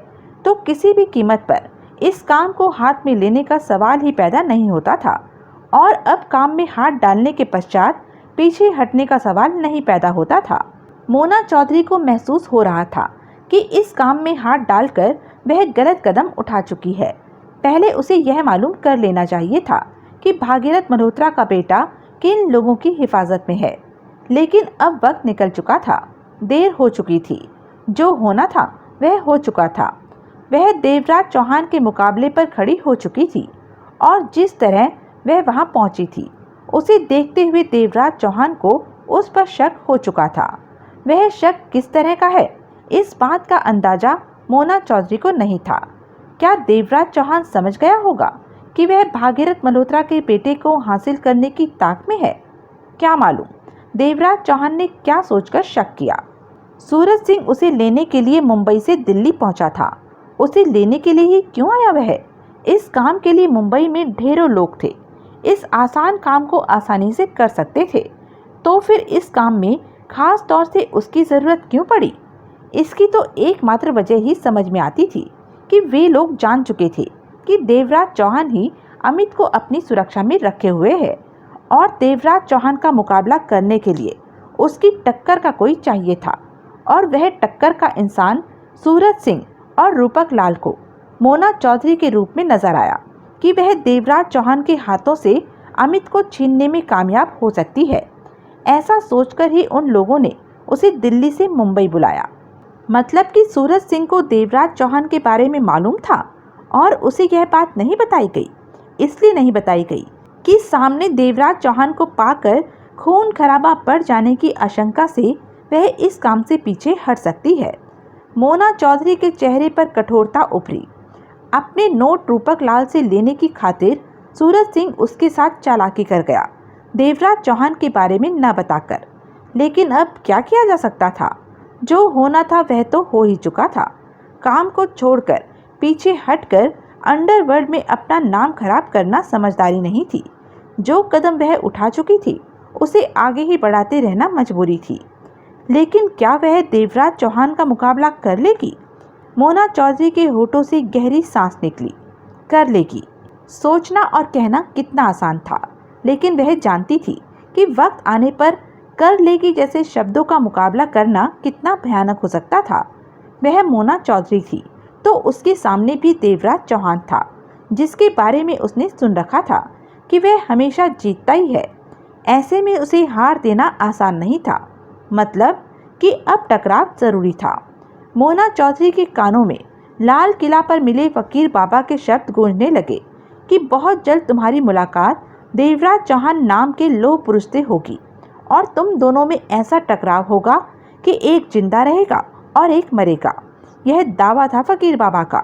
तो किसी भी कीमत पर इस काम को हाथ में लेने का सवाल ही पैदा नहीं होता था। और अब काम में हाथ डालने के पश्चात पीछे हटने का सवाल नहीं पैदा होता था। मोना चौधरी को महसूस हो रहा था कि इस काम में हाथ डालकर वह गलत कदम उठा चुकी है। पहले उसे यह मालूम कर लेना चाहिए था कि भागीरथ मल्होत्रा का बेटा किन लोगों की हिफाजत में है, लेकिन अब वक्त निकल चुका था, देर हो चुकी थी। जो होना था वह हो चुका था। वह देवराज चौहान के मुकाबले पर खड़ी हो चुकी थी और जिस तरह वह वहां पहुंची थी, उसे देखते हुए देवराज चौहान को उस पर शक हो चुका था। वह शक किस तरह का है, इस बात का अंदाजा मोना चौधरी को नहीं था। क्या देवराज चौहान समझ गया होगा कि वह भागीरथ मल्होत्रा के बेटे को हासिल करने की ताक में है? क्या मालूम देवराज चौहान ने क्या सोचकर शक किया। सूरज सिंह उसे लेने के लिए मुंबई से दिल्ली पहुंचा था। उसे लेने के लिए ही क्यों आया वह? इस काम के लिए मुंबई में ढेरों लोग थे। इस आसान काम को आसानी से कर सकते थे, तो फिर इस काम में खास तौर से उसकी ज़रूरत क्यों पड़ी? इसकी तो एकमात्र वजह ही समझ में आती थी कि वे लोग जान चुके थे कि देवराज चौहान ही अमित को अपनी सुरक्षा में रखे हुए है और देवराज चौहान का मुकाबला करने के लिए उसकी टक्कर का कोई चाहिए था। और वह टक्कर का इंसान सूरज सिंह और रूपक लाल को मोना चौधरी के रूप में नजर आया कि वह देवराज चौहान के हाथों से अमित को छीनने में कामयाब हो सकती है। ऐसा सोचकर ही उन लोगों ने उसे दिल्ली से मुंबई बुलाया। मतलब कि सूरज सिंह को देवराज चौहान के बारे में मालूम था और उसे यह बात नहीं बताई गई। इसलिए नहीं बताई गई कि सामने देवराज चौहान को पाकर खून खराबा बढ़ जाने की आशंका से वह इस काम से पीछे हट सकती है। मोना चौधरी के चेहरे पर कठोरता उभरी। अपने नोट रूपक लाल से लेने की खातिर सूरज सिंह उसके साथ चालाकी कर गया, देवराज चौहान के बारे में न बताकर। लेकिन अब क्या किया जा सकता था? जो होना था वह तो हो ही चुका था। काम को छोड़कर पीछे हटकर अंडरवर्ल्ड में अपना नाम खराब करना समझदारी नहीं थी। जो कदम वह उठा चुकी थी उसे आगे ही बढ़ाते रहना मजबूरी थी। लेकिन क्या वह देवराज चौहान का मुकाबला कर लेगी? मोना चौधरी के होठों से गहरी सांस निकली। कर लेगी। सोचना और कहना कितना आसान था, लेकिन वह जानती थी कि वक्त आने पर कर लेगी जैसे शब्दों का मुकाबला करना कितना भयानक हो सकता था। वह मोना चौधरी थी तो उसके सामने भी देवराज चौहान था, जिसके बारे में उसने सुन रखा था कि वह हमेशा जीतता ही है। ऐसे में उसे हार देना आसान नहीं था। मतलब कि अब टकराव जरूरी था। मोना चौधरी के कानों में लाल किला पर मिले फकीर बाबा के शब्द गूंजने लगे कि बहुत जल्द तुम्हारी मुलाकात देवराज चौहान नाम के लोह पुरुष से होगी और तुम दोनों में ऐसा टकराव होगा कि एक जिंदा रहेगा और एक मरेगा। यह दावा था फकीर बाबा का।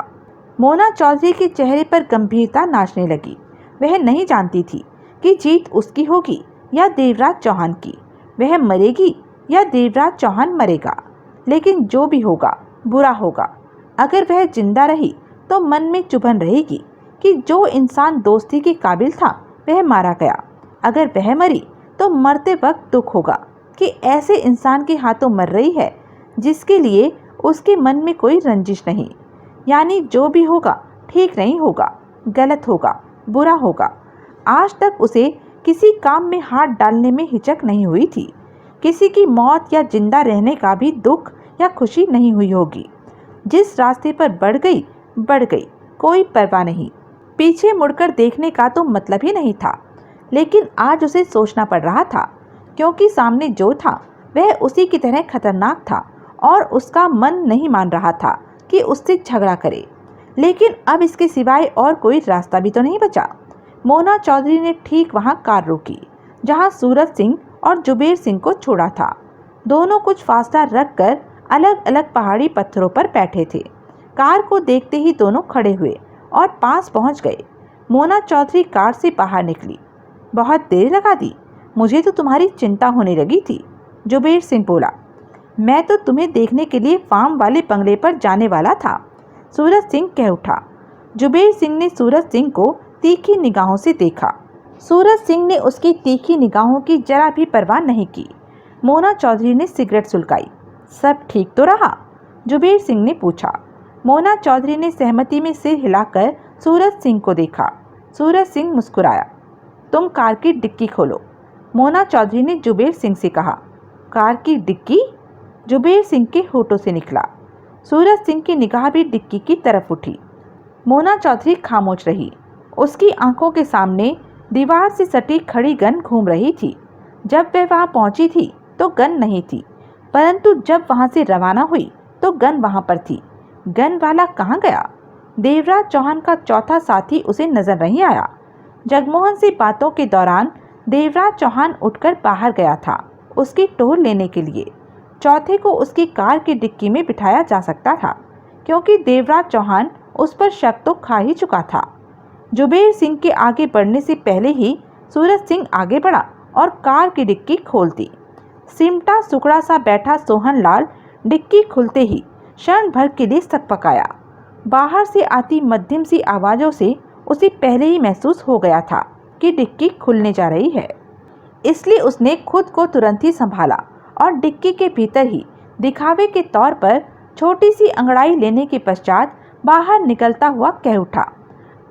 मोना चौधरी के चेहरे पर गंभीरता नाचने लगी। वह नहीं जानती थी कि जीत उसकी होगी या देवराज चौहान की, वह मरेगी या देवराज चौहान मरेगा। लेकिन जो भी होगा बुरा होगा। अगर वह जिंदा रही तो मन में चुभन रहेगी कि जो इंसान दोस्ती के काबिल था वह मारा गया। अगर वह मरी तो मरते वक्त दुख होगा कि ऐसे इंसान के हाथों मर रही है जिसके लिए उसके मन में कोई रंजिश नहीं। यानी जो भी होगा ठीक नहीं होगा, गलत होगा, बुरा होगा। आज तक उसे किसी काम में हाथ डालने में हिचक नहीं हुई थी। किसी की मौत या जिंदा रहने का भी दुख या खुशी नहीं हुई होगी। जिस रास्ते पर बढ़ गई, कोई परवाह नहीं। पीछे मुड़कर देखने का तो मतलब ही नहीं था। लेकिन आज उसे सोचना पड़ रहा था, क्योंकि सामने जो था वह उसी की तरह खतरनाक था और उसका मन नहीं मान रहा था कि उससे झगड़ा करे। लेकिन अब इसके सिवाय और कोई रास्ता भी तो नहीं बचा। मोना चौधरी ने ठीक वहां कार रोकी जहां सूरज सिंह और जुबेर सिंह को छोड़ा था। दोनों कुछ फासला रखकर अलग अलग पहाड़ी पत्थरों पर बैठे थे। कार को देखते ही दोनों खड़े हुए और पास पहुंच गए। मोना चौधरी कार से बाहर निकली। बहुत देर लगा दी, मुझे तो तुम्हारी चिंता होने लगी थी, जुबेर सिंह बोला। मैं तो तुम्हें देखने के लिए फार्म वाले बंगले पर जाने वाला था, सूरज सिंह कह उठा। जुबेर सिंह ने सूरज सिंह को तीखी निगाहों से देखा। सूरज सिंह ने उसकी तीखी निगाहों की जरा भी परवाह नहीं की। मोना चौधरी ने सिगरेट सुलगाई। सब ठीक तो रहा? जुबेर सिंह ने पूछा। मोना चौधरी ने सहमति में सिर हिलाकर सूरज सिंह को देखा। सूरज सिंह मुस्कुराया। तुम कार की डिक्की खोलो, मोना चौधरी ने जुबेर सिंह से कहा। कार की डिक्की? जुबेर सिंह के होठों से निकला। सूरज सिंह की निगाह भी डिक्की की तरफ उठी। मोना चौधरी खामोश रही। उसकी आंखों के सामने दीवार से सटी खड़ी गन घूम रही थी। जब वह वहां पहुंची थी तो गन नहीं थी, परंतु जब वहां से रवाना हुई तो गन वहां पर थी। गन वाला कहाँ गया? देवराज चौहान का चौथा साथी उसे नजर नहीं आया। जगमोहन से बातों के दौरान देवराज चौहान उठकर बाहर गया था उसकी टोर लेने के लिए। चौथे को उसकी कार की डिक्की में बिठाया जा सकता था, क्योंकि देवराज चौहान उस पर शक तो खा ही चुका था। जुबेर सिंह के आगे बढ़ने से पहले ही सूरज सिंह आगे बढ़ा और कार की डिक्की खोल दी। सिमटा सुकड़ा सा बैठा सोहन लाल डिक्की खुलते ही क्षण भर के लिए सकपकाया। बाहर से आती मध्यम सी आवाज़ों से उसे पहले ही महसूस हो गया था कि डिक्की खुलने जा रही है। इसलिए उसने खुद को तुरंत ही संभाला और डिक्की के भीतर ही दिखावे के तौर पर छोटी सी अंगड़ाई लेने के पश्चात बाहर निकलता हुआ कह उठा,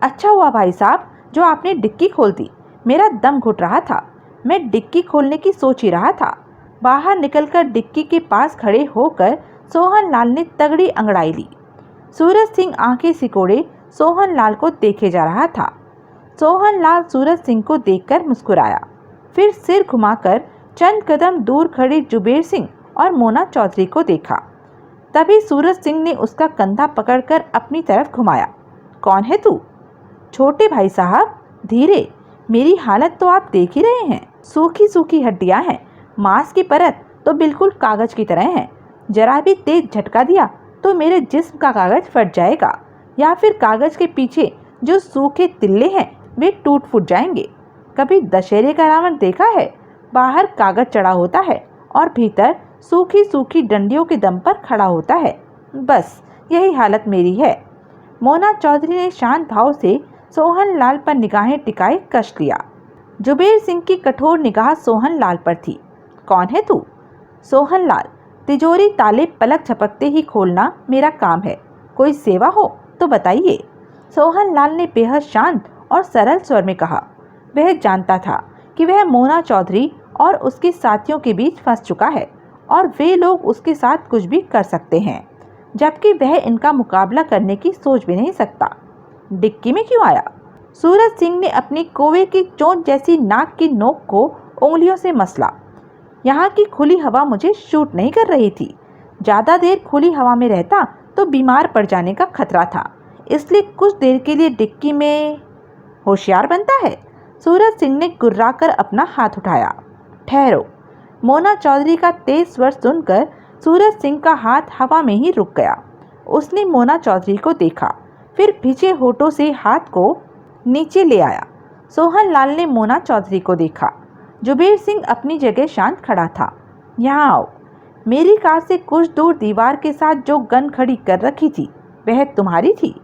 अच्छा हुआ भाई साहब जो आपने डिक्की खोल दी। मेरा दम घुट रहा था, मैं डिक्की खोलने की सोच ही रहा था। बाहर निकलकर डिक्की के पास खड़े होकर सोहन लाल ने तगड़ी अंगड़ाई ली। सूरज सिंह आंखें सिकोड़े सोहन लाल को देखे जा रहा था। सोहन लाल सूरज सिंह को देखकर मुस्कुराया, फिर सिर घुमाकर चंद कदम दूर खड़े जुबेर सिंह और मोना चौधरी को देखा। तभी सूरज सिंह ने उसका कंधा पकड़कर अपनी तरफ घुमाया। कौन है तू? छोटे भाई साहब धीरे, मेरी हालत तो आप देख ही रहे हैं। सूखी सूखी हड्डियां हैं, मांस की परत तो बिल्कुल कागज की तरह है। जरा भी तेज झटका दिया तो मेरे जिस्म का कागज फट जाएगा, या फिर कागज के पीछे जो सूखे तिल्ले हैं वे टूट फूट जाएंगे। कभी दशहरे का रावण देखा है? बाहर कागज चढ़ा होता है और भीतर सूखी सूखी डंडियों के दम पर खड़ा होता है। बस यही हालत मेरी है। मोना चौधरी ने शांत भाव से सोहन लाल पर निगाहें टिकाए कस लिया। जुबेर सिंह की कठोर निगाह सोहन लाल पर थी। कौन है तू? सोहन लाल, तिजोरी ताले पलक झपकते ही खोलना मेरा काम है, कोई सेवा हो तो बताइए। सोहन लाल ने बेहद शांत और सरल स्वर में कहा। वह जानता था कि वह मोना चौधरी और उसके साथियों के बीच फंस चुका है और वे लोग उसके साथ कुछ भी कर सकते हैं, जबकि वह इनका मुकाबला करने की सोच भी नहीं सकता। डिक्की में क्यों आया? सूरज सिंह ने अपनी कोवे की चोंच जैसी नाक की नोक को उंगलियों से मसला। यहाँ की खुली हवा मुझे शूट नहीं कर रही थी। ज़्यादा देर खुली हवा में रहता तो बीमार पड़ जाने का खतरा था, इसलिए कुछ देर के लिए डिक्की में। होशियार बनता है। सूरज सिंह ने गुर्राकर अपना हाथ उठाया। ठहरो। मोना चौधरी का तेज स्वर सुनकर सूरज सिंह का हाथ हवा में ही रुक गया। उसने मोना चौधरी को देखा, फिर भिजे होठों से हाथ को नीचे ले आया। सोहन लाल ने मोना चौधरी को देखा। जुबेर सिंह अपनी जगह शांत खड़ा था। यहाँ आओ। मेरी कार से कुछ दूर दीवार के साथ जो गन खड़ी कर रखी थी वह तुम्हारी थी।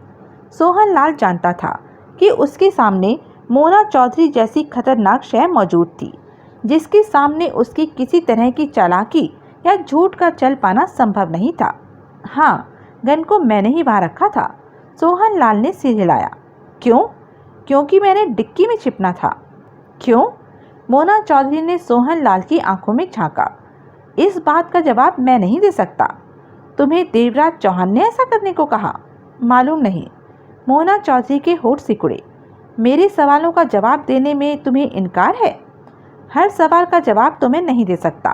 सोहन लाल जानता था कि उसके सामने मोना चौधरी जैसी खतरनाक शय मौजूद थी, जिसके सामने उसकी किसी तरह की चालाकी या झूठ का चल पाना संभव नहीं था। हाँ, गन को मैंने ही वहाँ रखा था। सोहन लाल ने सिर हिलाया। क्यों? क्योंकि मैंने डिक्की में छिपना था। क्यों? मोना चौधरी ने सोहन लाल की आंखों में झांका। इस बात का जवाब मैं नहीं दे सकता। तुम्हें देवराज चौहान ने ऐसा करने को कहा? मालूम नहीं। मोना चौधरी के होठ सिकुड़े। मेरे सवालों का जवाब देने में तुम्हें इनकार है? हर सवाल का जवाब तो मैं नहीं दे सकता,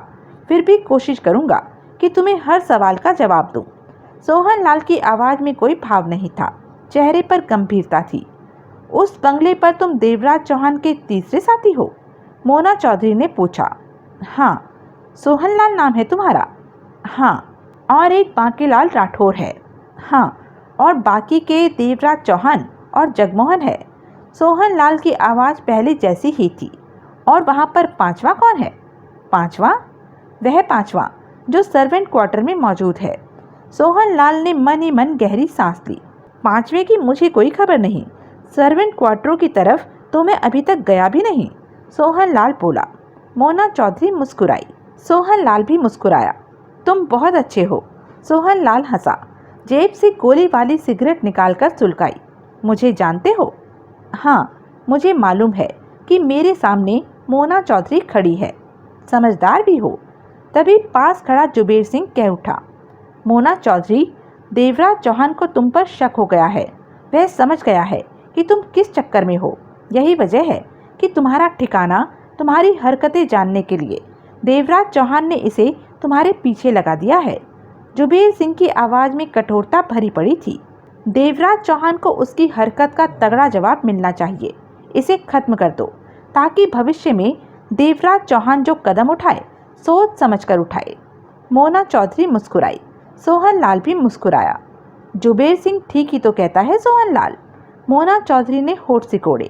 फिर भी कोशिश करूंगा कि तुम्हें हर सवाल का जवाब दूं। सोहन लाल की आवाज़ में कोई भाव नहीं था, चेहरे पर गंभीरता थी। उस बंगले पर तुम देवराज चौहान के तीसरे साथी हो? मोना चौधरी ने पूछा। हाँ। सोहन लाल नाम है तुम्हारा? हाँ। और एक बांकीलाल राठौर है? हाँ। और बाकी के देवराज चौहान और जगमोहन है। सोहन लाल की आवाज़ पहले जैसी ही थी। और वहाँ पर पांचवा कौन है? पांचवा? वह पांचवा जो सर्वेंट क्वार्टर में मौजूद है। सोहन लाल ने मन ही मन गहरी सांस ली। पांचवे की मुझे कोई खबर नहीं। सर्वेंट क्वार्टरों की तरफ तो मैं अभी तक गया भी नहीं। सोहन लाल बोला। मोना चौधरी मुस्कुराई। सोहन लाल भी मुस्कुराया। तुम बहुत अच्छे हो। सोहन लाल हंसा, जेब से गोली वाली सिगरेट निकालकर सुलगाई। मुझे जानते हो? हाँ, मुझे मालूम है कि मेरे सामने मोना चौधरी खड़ी है। समझदार भी हो। तभी पास खड़ा जुबेर सिंह कह उठा। मोना चौधरी, देवराज चौहान को तुम पर शक हो गया है। वह समझ गया है कि तुम किस चक्कर में हो। यही वजह है कि तुम्हारा ठिकाना, तुम्हारी हरकतें जानने के लिए देवराज चौहान ने इसे तुम्हारे पीछे लगा दिया है। जुबेर सिंह की आवाज़ में कठोरता भरी पड़ी थी। देवराज चौहान को उसकी हरकत का तगड़ा जवाब मिलना चाहिए। इसे खत्म कर दो, ताकि भविष्य में देवराज चौहान जो कदम उठाए सोच समझ कर उठाए। मोना चौधरी मुस्कुराई। सोहन लाल भी मुस्कुराया। जुबेर सिंह ठीक ही तो कहता है सोहनलाल। मोना चौधरी ने होठ सिकोड़े।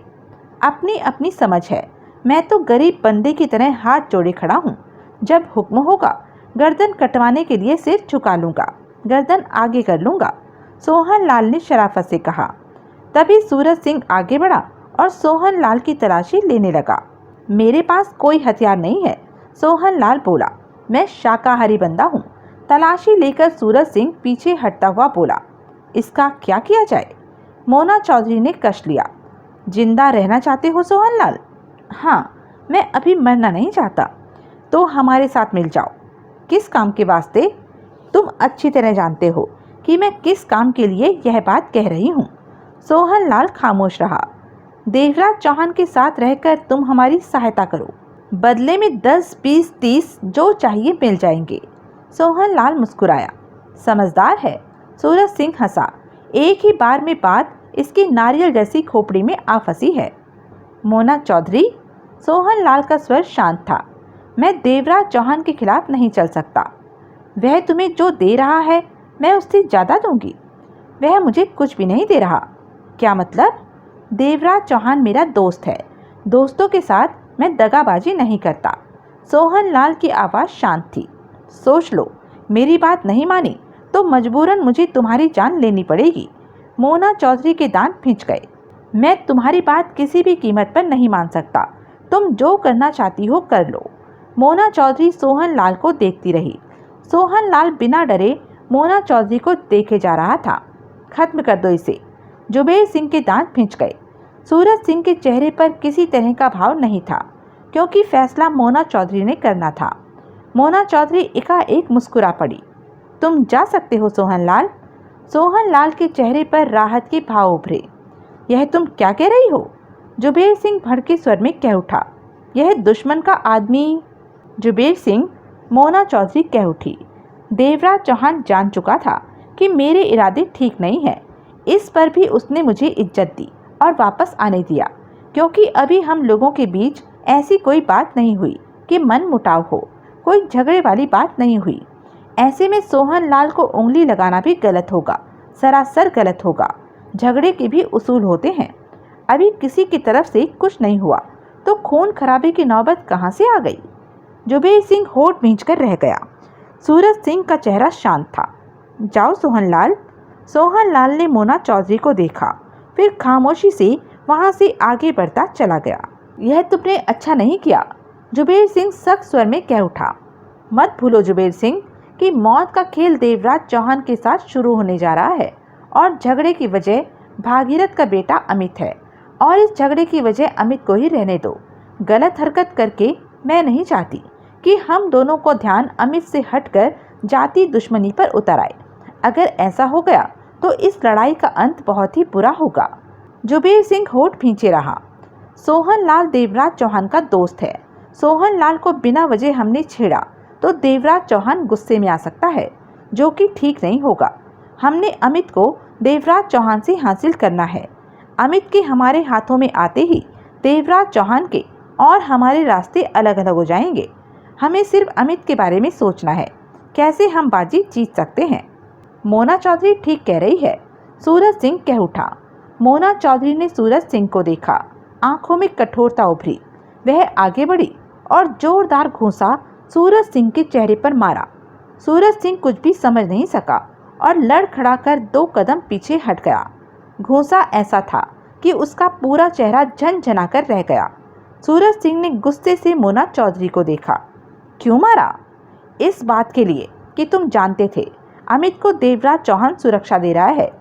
अपनी अपनी समझ है, मैं तो गरीब बंदे की तरह हाथ जोड़े खड़ा हूँ। जब हुक्म होगा गर्दन कटवाने के लिए सिर झुका लूँगा, गर्दन आगे कर लूँगा, सोहनलाल ने शराफत से कहा। तभी सूरज सिंह आगे बढ़ा और सोहनलाल की तलाशी लेने लगा। मेरे पास कोई हथियार नहीं है, सोहनलाल बोला। मैं शाकाहारी बंदा हूँ। तलाशी लेकर सूरज सिंह पीछे हटता हुआ बोला। इसका क्या किया जाए? मोना चौधरी ने कश लिया। जिंदा रहना चाहते हो सोहनलाल? हाँ, मैं अभी मरना नहीं चाहता। तो हमारे साथ मिल जाओ। किस काम के वास्ते? तुम अच्छी तरह जानते हो कि मैं किस काम के लिए यह बात कह रही हूँ। सोहनलाल खामोश रहा। देवराज चौहान के साथ रहकर तुम हमारी सहायता करो, बदले में 10, 20, 30 जो चाहिए मिल जाएंगे। सोहनलाल मुस्कुराया। समझदार है। सूरज सिंह हंसा। एक ही बार में बात इसकी नारियल जैसी खोपड़ी में आ फंसी है। मोना चौधरी, सोहनलाल का स्वर शांत था। मैं देवराज चौहान के खिलाफ नहीं चल सकता। वह तुम्हें जो दे रहा है मैं उससे ज़्यादा दूंगी। वह मुझे कुछ भी नहीं दे रहा। क्या मतलब? देवराज चौहान मेरा दोस्त है। दोस्तों के साथ मैं दगाबाजी नहीं करता। सोहनलाल की आवाज़ शांत थी। सोच लो, मेरी बात नहीं मानी तो मजबूरन मुझे तुम्हारी जान लेनी पड़ेगी। मोना चौधरी के दांत खिंच गए। मैं तुम्हारी बात किसी भी कीमत पर नहीं मान सकता। तुम जो करना चाहती हो कर लो। मोना चौधरी सोहनलाल को देखती रही। सोहनलाल बिना डरे मोना चौधरी को देखे जा रहा था। खत्म कर दो इसे। जुबेर सिंह के दांत खिंच गए। सूरज सिंह के चेहरे पर किसी तरह का भाव नहीं था, क्योंकि फैसला मोना चौधरी ने करना था। मोना चौधरी एकाएक मुस्कुरा पड़ी। तुम जा सकते हो सोहनलाल। सोहनलाल के चेहरे पर राहत के भाव उभरे। यह तुम क्या कह रही हो? जुबेर सिंह भड़के स्वर में कह उठा। यह दुश्मन का आदमी। जुबेर सिंह, मोना चौधरी कह उठी। देवराज चौहान जान चुका था कि मेरे इरादे ठीक नहीं हैं। इस पर भी उसने मुझे इज्जत दी और वापस आने दिया, क्योंकि अभी हम लोगों के बीच ऐसी कोई बात नहीं हुई कि मन मुटाव हो, कोई झगड़े वाली बात नहीं हुई। ऐसे में सोहनलाल को उंगली लगाना भी गलत होगा, सरासर गलत होगा। झगड़े के भी उसूल होते हैं। अभी किसी की तरफ से कुछ नहीं हुआ तो खून खराबे की नौबत कहाँ से आ गई? जुबेर सिंह होठ भींचकर रह गया। सूरज सिंह का चेहरा शांत था। जाओ सोहनलाल। सोहनलाल ने मोना चौधरी को देखा, फिर खामोशी से वहां से आगे बढ़ता चला गया। यह तुमने अच्छा नहीं किया, जुबेर सिंह सख्त स्वर में कह उठा। मत भूलो जुबेर सिंह कि मौत का खेल देवराज चौहान के साथ शुरू होने जा रहा है और झगड़े की वजह भागीरथ का बेटा अमित है, और इस झगड़े की वजह अमित को ही रहने दो। गलत हरकत करके मैं नहीं चाहती कि हम दोनों को ध्यान अमित से हटकर जाति दुश्मनी पर उतर आए। अगर ऐसा हो गया तो इस लड़ाई का अंत बहुत ही बुरा होगा। जुबेर सिंह होठ भींचे रहा। सोहनलाल देवराज चौहान का दोस्त है। सोहनलाल को बिना वजह हमने छेड़ा तो देवराज चौहान गुस्से में आ सकता है, जो कि ठीक नहीं होगा। हमने अमित को देवराज चौहान से हासिल करना है। अमित के हमारे हाथों में आते ही देवराज चौहान के और हमारे रास्ते अलग अलग हो जाएंगे। हमें सिर्फ अमित के बारे में सोचना है, कैसे हम बाजी जीत सकते हैं। मोना चौधरी ठीक कह रही है, सूरज सिंह कह उठा। मोना चौधरी ने सूरज सिंह को देखा। आंखों में कठोरता उभरी। वह आगे बढ़ी और जोरदार घूंसा सूरज सिंह के चेहरे पर मारा। सूरज सिंह कुछ भी समझ नहीं सका और लड़खड़ा कर 2 कदम पीछे हट गया। घूंसा ऐसा था कि उसका पूरा चेहरा झनझना कर रह गया। सूरज सिंह ने गुस्से से मोना चौधरी को देखा। क्यों मारा? इस बात के लिए कि तुम जानते थे अमित को देवराज चौहान सुरक्षा दे रहा है।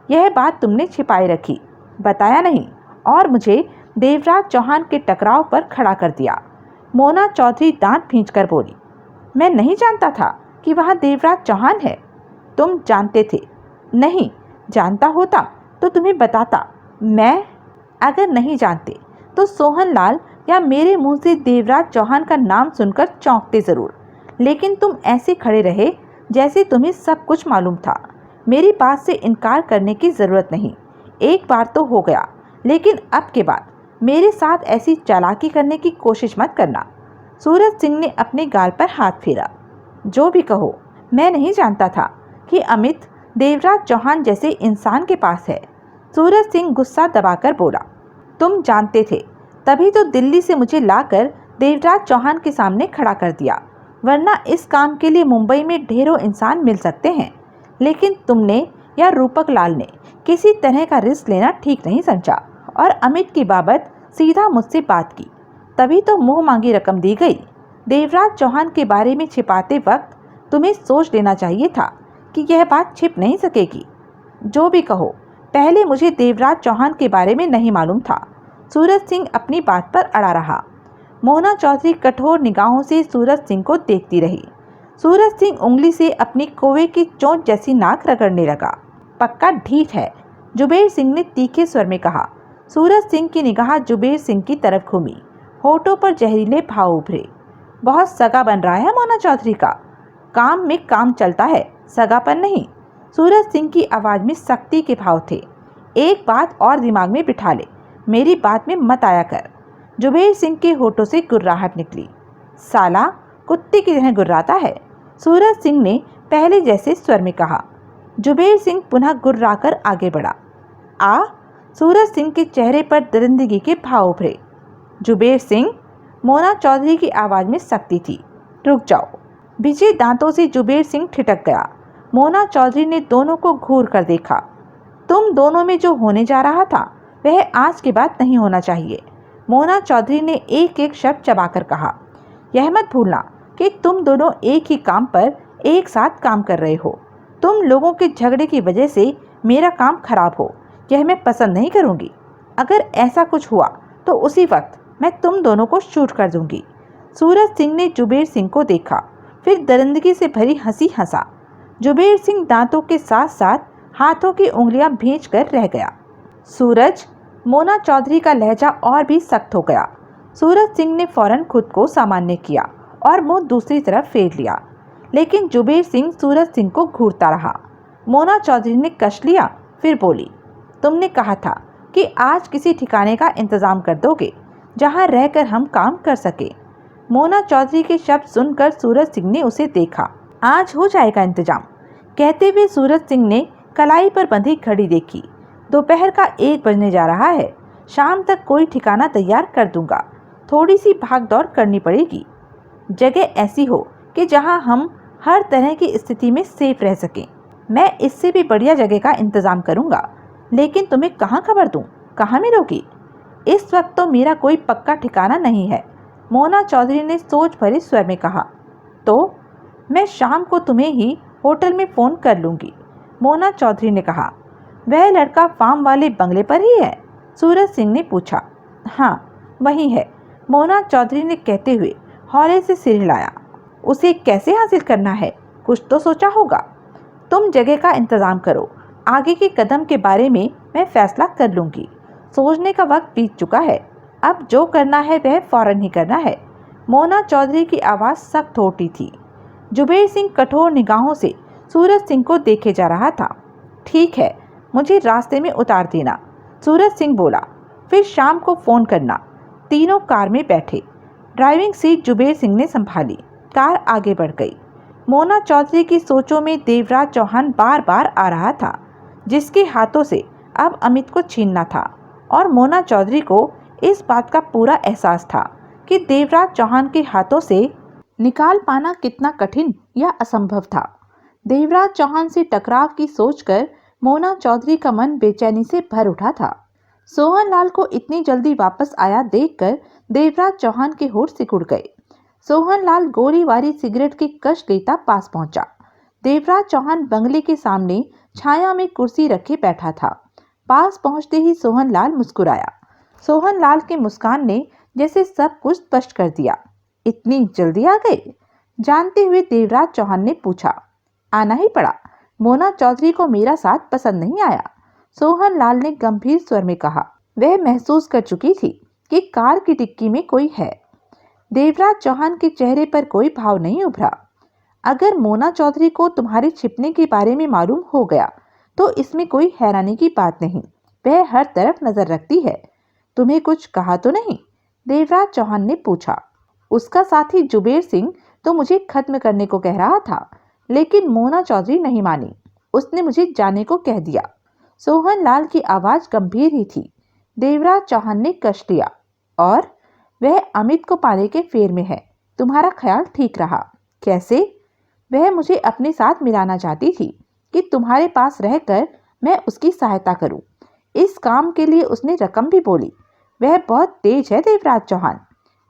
यह बात तुमने छिपाए रखी, बताया नहीं, और मुझे देवराज चौहान के टकराव पर खड़ा कर दिया। मोना चौधरी दांत भींचकर बोली। मैं नहीं जानता था कि वहाँ देवराज चौहान है। तुम जानते थे? नहीं, जानता होता तो तुम्हें बताता। मैं अगर नहीं जानते तो सोहनलाल या मेरे मुंह से देवराज चौहान का नाम सुनकर चौंकते ज़रूर, लेकिन तुम ऐसे खड़े रहे जैसे तुम्हें सब कुछ मालूम था। मेरी बात से इनकार करने की ज़रूरत नहीं। एक बार तो हो गया, लेकिन अब के बाद मेरे साथ ऐसी चालाकी करने की कोशिश मत करना। सूरज सिंह ने अपने गाल पर हाथ फेरा। जो भी कहो, मैं नहीं जानता था कि अमित देवराज चौहान जैसे इंसान के पास है। सूरज सिंह गुस्सा दबाकर बोला। तुम जानते थे, तभी तो दिल्ली से मुझे लाकर देवराज चौहान के सामने खड़ा कर दिया, वरना इस काम के लिए मुंबई में ढेरों इंसान मिल सकते हैं, लेकिन तुमने या रूपक लाल ने किसी तरह का रिस्क लेना ठीक नहीं समझा और अमित की बाबत सीधा मुझसे बात की, तभी तो मुंह मांगी रकम दी गई। देवराज चौहान के बारे में छिपाते वक्त तुम्हें सोच लेना चाहिए था कि यह बात छिप नहीं सकेगी। जो भी कहो, पहले मुझे देवराज चौहान के बारे में नहीं मालूम था। सूरज सिंह अपनी बात पर अड़ा रहा। मोना चौधरी कठोर निगाहों से सूरज सिंह को देखती रही। सूरज सिंह उंगली से अपनी कोवे की चोंच जैसी नाक रगड़ने लगा। पक्का ढीठ है, जुबेर सिंह ने तीखे स्वर में कहा। सूरज सिंह की निगाह जुबेर सिंह की तरफ घूमी। होठों पर जहरीले भाव उभरे। बहुत सगा बन रहा है मोना चौधरी का। काम में काम चलता है, सगा पर नहीं। सूरज सिंह की आवाज़ में सख्ती के भाव थे। एक बात और दिमाग में बिठा ले, मेरी बात में मत आया कर। जुबेर सिंह के होठों से गुर्राहट निकली। साला कुत्ते की तरह गुर्राता है, सूरज सिंह ने पहले जैसे स्वर में कहा। जुबेर सिंह पुनः गुर्राकर आगे बढ़ा। आ, सूरज सिंह के चेहरे पर दरिंदगी के भाव उभरे। जुबेर सिंह, मोना चौधरी की आवाज़ में सख्ती थी। रुक जाओ। भिजे दांतों से जुबेर सिंह ठिठक गया। मोना चौधरी ने दोनों को घूर कर देखा। तुम दोनों में जो होने जा रहा था वह आज के बाद नहीं होना चाहिए, मोना चौधरी ने एक एक शब्द चबाकर कहा। यह मत भूलना कि तुम दोनों एक ही काम पर एक साथ काम कर रहे हो। तुम लोगों के झगड़े की वजह से मेरा काम खराब हो, यह मैं पसंद नहीं करूँगी। अगर ऐसा कुछ हुआ तो उसी वक्त मैं तुम दोनों को शूट कर दूंगी। सूरज सिंह ने जुबेर सिंह को देखा, फिर दरिंदगी से भरी हंसी हंसा। जुबेर सिंह दांतों के साथ साथ हाथों की उंगलियां भींच कर रह गया। सूरज, मोना चौधरी का लहजा और भी सख्त हो गया। सूरज सिंह ने फौरन खुद को सामान्य किया और मुंह दूसरी तरफ फेर लिया, लेकिन जुबेर सिंह सूरज सिंह को घूरता रहा। मोना चौधरी ने कश लिया, फिर बोली, तुमने कहा था कि आज किसी ठिकाने का इंतजाम कर दोगे जहां रहकर हम काम कर सके। मोना चौधरी के शब्द सुनकर सूरज सिंह ने उसे देखा। आज हो जाएगा इंतजाम, कहते हुए सूरज सिंह ने कलाई पर बंधी घड़ी देखी। दोपहर का 1 बजने जा रहा है। शाम तक कोई ठिकाना तैयार कर दूंगा। थोड़ी सी भाग दौड़ करनी पड़ेगी। जगह ऐसी हो कि जहां हम हर तरह की स्थिति में सेफ रह सकें। मैं इससे भी बढ़िया जगह का इंतजाम करूंगा, लेकिन तुम्हें कहाँ खबर दूं, कहाँ मिलोगी? इस वक्त तो मेरा कोई पक्का ठिकाना नहीं है, मोना चौधरी ने सोच भरे स्वर में कहा। तो मैं शाम को तुम्हें ही होटल में फ़ोन कर लूँगी, मोना चौधरी ने कहा। वह लड़का फार्म वाले बंगले पर ही है? सूरज सिंह ने पूछा। हाँ, वही है, मोना चौधरी ने कहते हुए हौले से सिर हिलाया। उसे कैसे हासिल करना है, कुछ तो सोचा होगा। तुम जगह का इंतज़ाम करो, आगे के कदम के बारे में मैं फैसला कर लूँगी। सोचने का वक्त बीत चुका है, अब जो करना है वह फ़ौरन ही करना है। मोना चौधरी की आवाज़ सख्त हो उठी थी। जुबेर सिंह कठोर निगाहों से सूरज सिंह को देखे जा रहा था। ठीक है, मुझे रास्ते में उतार देना, सूरज सिंह बोला। फिर शाम को फ़ोन करना। तीनों कार में बैठे। ड्राइविंग सीट जुबेर सिंह ने संभाली। कार आगे बढ़ गई। मोना चौधरी की सोचों में देवराज चौहान बार बार आ रहा था, जिसके हाथों से अब अमित को छीनना था, और मोना चौधरी को इस बात का पूरा एहसास था कि देवराज चौहान के हाथों से निकाल पाना कितना कठिन या असंभव था। देवराज चौहान से टकराव की सोचकर मोना चौधरी का मन बेचैनी से भर उठा था। सोहनलाल को इतनी जल्दी वापस आया देखकर देवराज चौहान के होठ सिकुड़ गए। सोहनलाल गोलीवारी सिगरेट की कश लेता पास पहुंचा। देवराज चौहान बंगले के सामने छाया में कुर्सी रखे बैठा था। पास पहुंचते ही सोहनलाल मुस्कुराया। सोहनलाल के मुस्कान ने जैसे सब कुछ स्पष्ट कर दिया। इतनी जल्दी आ गए? जानते हुए देवराज चौहान ने पूछा। आना ही पड़ा, मोना चौधरी को मेरा साथ पसंद नहीं आया, सोहनलाल ने गंभीर स्वर में कहा। वह महसूस कर चुकी थी कि कार की डिक्की में कोई है। देवराज चौहान के चेहरे पर कोई भाव नहीं उभरा। अगर मोना चौधरी को तुम्हारे छिपने के बारे में मालूम हो गया तो इसमें कोई हैरानी की बात नहीं, वह हर तरफ नजर रखती है। तुम्हें कुछ कहा तो नहीं? देवराज चौहान ने पूछा। उसका साथी जुबेर सिंह तो मुझे खत्म करने को कह रहा था, लेकिन मोना चौधरी नहीं मानी। उसने मुझे जाने को कह दिया। सोहन लाल की आवाज गंभीर ही थी। देवराज चौहान ने कश लिया। और वह अमित को पाने के फेर में है। तुम्हारा ख्याल ठीक रहा। कैसे? वह मुझे अपने साथ मिलाना चाहती थी कि तुम्हारे पास रहकर मैं उसकी सहायता करूं। इस काम के लिए उसने रकम भी बोली। वह बहुत तेज है देवराज चौहान।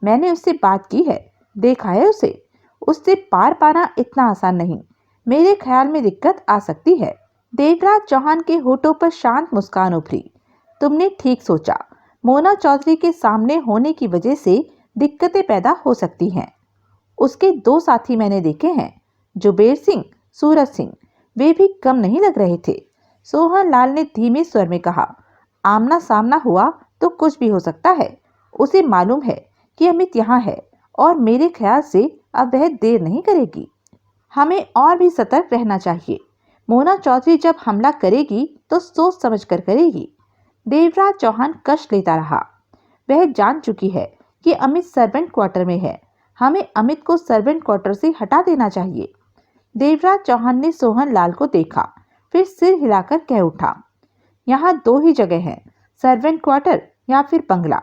मैंने उससे बात की है, देखा है उसे। उससे पार पाना इतना आसान नहीं। मेरे ख्याल में दिक्कत आ सकती है। देवराज चौहान के होठों पर शांत मुस्कान उभरी। तुमने ठीक सोचा। मोना चौधरी के सामने होने की वजह से दिक्कतें पैदा हो सकती हैं। उसके 2 साथी मैंने देखे हैं, जुबेर सिंह, सूरज सिंह। वे भी कम नहीं लग रहे थे। सोहन लाल ने धीमे स्वर में कहा, आमना सामना हुआ तो कुछ भी हो सकता है। उसे मालूम है कि अमित यहाँ है और मेरे ख्याल से अब वह देर नहीं करेगी। हमें और भी सतर्क रहना चाहिए। मोना चौधरी जब हमला करेगी तो सोच समझ कर करेगी। देवराज चौहान कष्ट लेता रहा। वह जान चुकी है कि अमित सर्वेंट क्वार्टर में है। हमें अमित को सर्वेंट क्वार्टर से हटा देना चाहिए। देवराज चौहान ने सोहन लाल को देखा, फिर सिर हिलाकर कह उठा, यहाँ 2 ही जगह हैं, सर्वेंट क्वार्टर या फिर बंगला।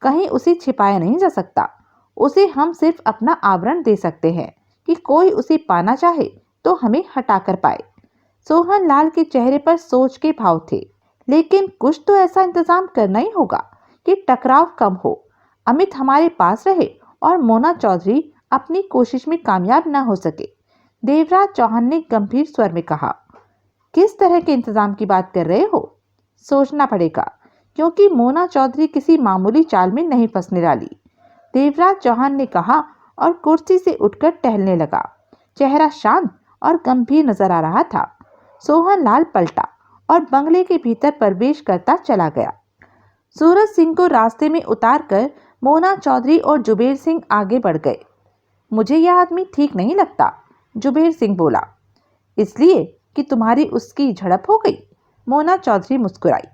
कहीं उसे छिपाया नहीं जा सकता। उसे हम सिर्फ अपना आवरण दे सकते हैं कि कोई उसे पाना चाहे तो हमें हटा कर पाए। सोहन लाल के चेहरे पर सोच के भाव थे। लेकिन कुछ तो ऐसा इंतजाम करना ही होगा कि टकराव कम हो, अमित हमारे पास रहे और मोना चौधरी अपनी कोशिश में कामयाब न हो सके। देवराज चौहान ने गंभीर स्वर में कहा, किस तरह के इंतजाम की बात कर रहे हो? सोचना पड़ेगा, क्योंकि मोना चौधरी किसी मामूली चाल में नहीं फंसने वाली। देवराज चौहान ने कहा और कुर्सी से उठकर टहलने लगा। चेहरा शांत और गंभीर नजर आ रहा था। सोहन लाल पलटा और बंगले के भीतर प्रवेश करता चला गया। सूरज सिंह को रास्ते में उतारकर मोना चौधरी और जुबेर सिंह आगे बढ़ गए। मुझे यह आदमी ठीक नहीं लगता, जुबेर सिंह बोला। इसलिए कि तुम्हारी उसकी झड़प हो गई? मोना चौधरी मुस्कुराई।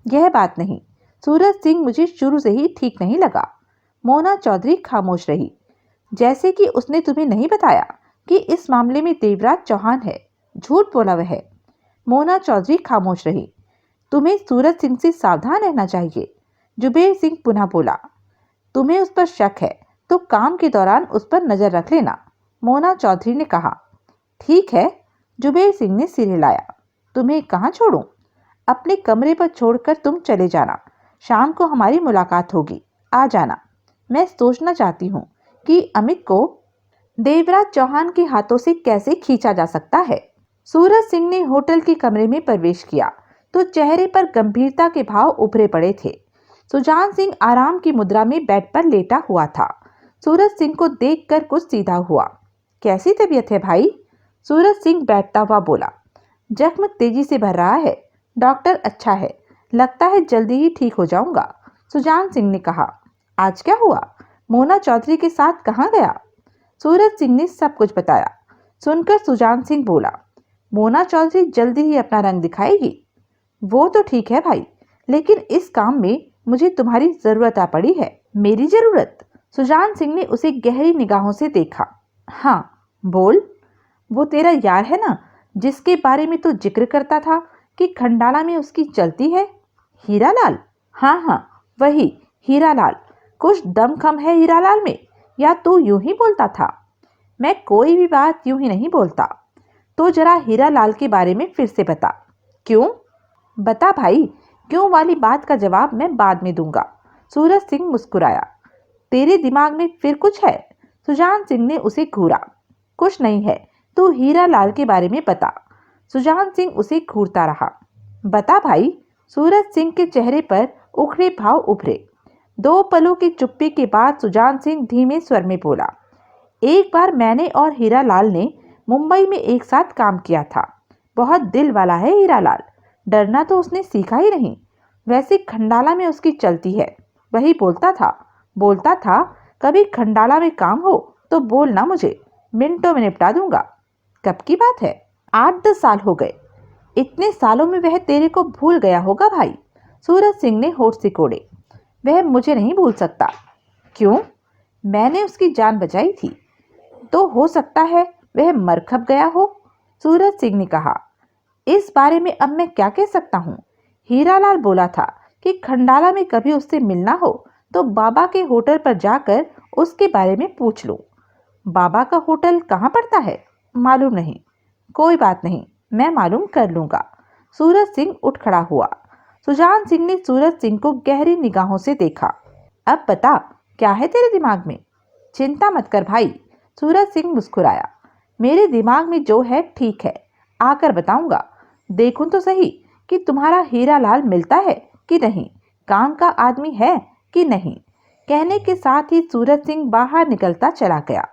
यह बात नहीं, सूरज सिंह मुझे शुरू से ही ठीक नहीं लगा। मोना चौधरी खामोश रही। जैसे कि उसने तुम्हें नहीं बताया कि इस मामले में देवराज चौहान है। झूठ बोला वह। मोना चौधरी खामोश रही। तुम्हें सूरज सिंह से सावधान रहना चाहिए, जुबेर सिंह पुनः बोला। तुम्हें उस पर शक है तो काम के दौरान उस पर नजर रख लेना, मोना चौधरी ने कहा। ठीक है, जुबेर सिंह ने सिर हिलाया। तुम्हें कहाँ छोड़ूं? अपने कमरे पर छोड़कर तुम चले जाना। शाम को हमारी मुलाकात होगी, आ जाना। मैं सोचना चाहती हूँ कि अमित को देवराज चौहान के हाथों से कैसे खींचा जा सकता है। सूरज सिंह ने होटल के कमरे में प्रवेश किया तो चेहरे पर गंभीरता के भाव उभरे पड़े थे। सुजान सिंह आराम की मुद्रा में बेड पर लेटा हुआ था। सूरज सिंह को देखकर कुछ सीधा हुआ। कैसी तबीयत है भाई? सूरज सिंह बैठता हुआ बोला। जख्म तेजी से भर रहा है, डॉक्टर अच्छा है, लगता है जल्दी ही ठीक हो जाऊंगा, सुजान सिंह ने कहा। आज क्या हुआ? मोना चौधरी के साथ कहाँ गया? सूरज सिंह ने सब कुछ बताया। सुनकर सुजान सिंह बोला, मोना चौधरी जल्दी ही अपना रंग दिखाएगी। वो तो ठीक है भाई, लेकिन इस काम में मुझे तुम्हारी जरूरत आ पड़ी है। मेरी जरूरत? सुजान सिंह ने उसे गहरी निगाहों से देखा। हाँ बोल। वो तेरा यार है ना, जिसके बारे में तू जिक्र करता था कि खंडाला में उसकी चलती है? हीरालाल? हाँ हाँ वही हीरालाल। कुछ दम खम है हीरालाल में, या तू यूं ही बोलता था? मैं कोई भी बात यूं ही नहीं बोलता। तो जरा हीरालाल के बारे में फिर से बता। क्यों? बता भाई, क्यों वाली बात का जवाब मैं बाद में दूंगा। सूरज सिंह मुस्कुराया। तेरे दिमाग में फिर कुछ है? सुजान सिंह ने उसे घूरा। कुछ नहीं है, तू हीरालाल के बारे में बता। सुजान सिंह उसे घूरता रहा। बता भाई। सूरज सिंह के चेहरे पर उखड़े भाव उभरे। 2 पलों की चुप्पी के बाद सुजान सिंह धीमे स्वर में बोला, एक बार मैंने और हीरालाल ने मुंबई में एक साथ काम किया था। बहुत दिल वाला है हीरालाल, डरना तो उसने सीखा ही नहीं। वैसे खंडाला में उसकी चलती है, वही बोलता था कभी खंडाला में काम हो तो बोलना, मुझे मिनटों में निपटा दूंगा। कब की बात है? 8-10 साल हो गए। इतने सालों में वह तेरे को भूल गया होगा भाई। सूरज सिंह ने होठ सिकोड़े। वह मुझे नहीं भूल सकता। क्यों? मैंने उसकी जान बचाई थी, तो हो सकता है वह मर खप गया हो, सूरज सिंह ने कहा। इस बारे में अब मैं क्या कह सकता हूँ? हीरालाल बोला था कि खंडाला में कभी उससे मिलना हो तो बाबा के होटल पर जाकर उसके बारे में पूछ लो। बाबा का होटल कहाँ पड़ता है? मालूम नहीं। कोई बात नहीं, मैं मालूम कर लूंगा। सूरज सिंह उठ खड़ा हुआ। सुजान सिंह ने सूरज सिंह को गहरी निगाहों से देखा। अब बता, क्या है तेरे दिमाग में? चिंता मत कर भाई, सूरज सिंह मुस्कुराया। मेरे दिमाग में जो है ठीक है, आकर बताऊंगा। देखूं तो सही कि तुम्हारा हीरालाल मिलता है कि नहीं, काम का आदमी है कि नहीं। कहने के साथ ही सूरज सिंह बाहर निकलता चला गया।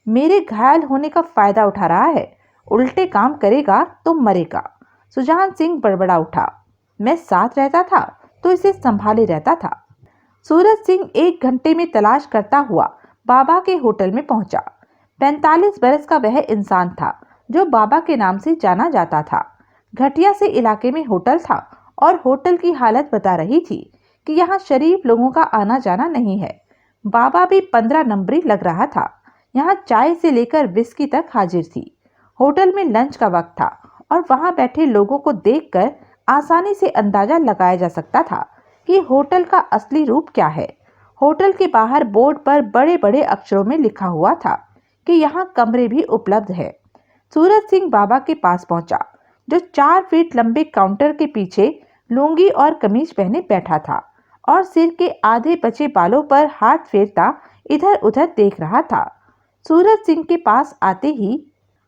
मेरे घायल होने का फायदा उठा रहा है, उल्टे काम करेगा तो मरेगा। सुजान सिंह बड़बड़ा उठा। मैं साथ रहता था तो इसे संभाले रहता था। सूरज सिंह 1 घंटे में तलाश करता हुआ बाबा के होटल में पहुंचा। 45 बरस का वह इंसान था जो बाबा के नाम से जाना जाता था। घटिया से इलाके में होटल था और होटल की हालत बता रही थी कि यहाँ शरीफ लोगों का आना जाना नहीं है। बाबा भी 15 नंबरी लग रहा था। यहाँ चाय से लेकर विस्की तक हाजिर थी। होटल में लंच का वक्त था और वहां बैठे लोगों को देखकर आसानी से अंदाजा लगाया जा सकता था कि होटल का असली रूप क्या है। होटल के बाहर बोर्ड पर बड़े बड़े अक्षरों में लिखा हुआ था कि यहाँ कमरे भी उपलब्ध है। सूरज सिंह बाबा के पास पहुंचा, जो 4 फीट लंबे काउंटर के पीछे लुंगी और कमीज पहने बैठा था और सिर के आधे बचे बालों पर हाथ फेरता इधर उधर देख रहा था। सूरज सिंह के पास आते ही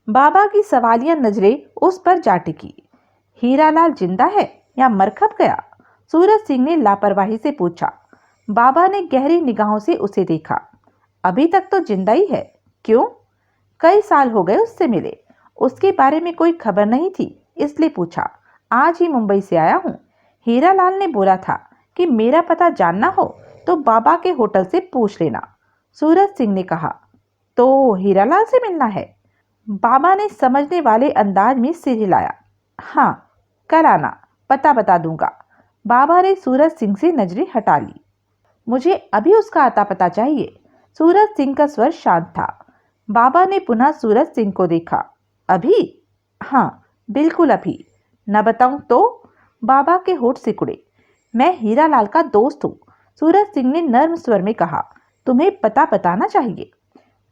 बाबा की सवालिया नजरें उस पर जा टिकी। हीरालाल जिंदा है या मर खप गया? सूरज सिंह ने लापरवाही से पूछा। बाबा ने गहरी निगाहों से उसे देखा। अभी तक तो जिंदा ही है। क्यों? कई साल हो गए उससे मिले। उसके बारे में कोई खबर नहीं थी, इसलिए पूछा। आज ही मुंबई से आया हूँ। हीरालाल ने बोला था कि मेरा पता जानना हो तो बाबा के होटल से पूछ लेना। सूरज सिंह ने कहा। तो हीरालाल से मिलना है? बाबा ने समझने वाले अंदाज में सिर हिलाया। हाँ, कल आना, पता बता दूंगा। बाबा ने सूरज सिंह से नजरें हटा ली। मुझे अभी उसका आता पता चाहिए। सूरज सिंह का स्वर शांत था। बाबा ने पुनः सूरज सिंह को देखा। अभी? हाँ, बिल्कुल अभी। न बताऊं तो? बाबा के होठ सिकुड़े। मैं हीरालाल का दोस्त हूँ, सूरज सिंह ने नर्म स्वर में कहा। तुम्हें पता बताना चाहिए।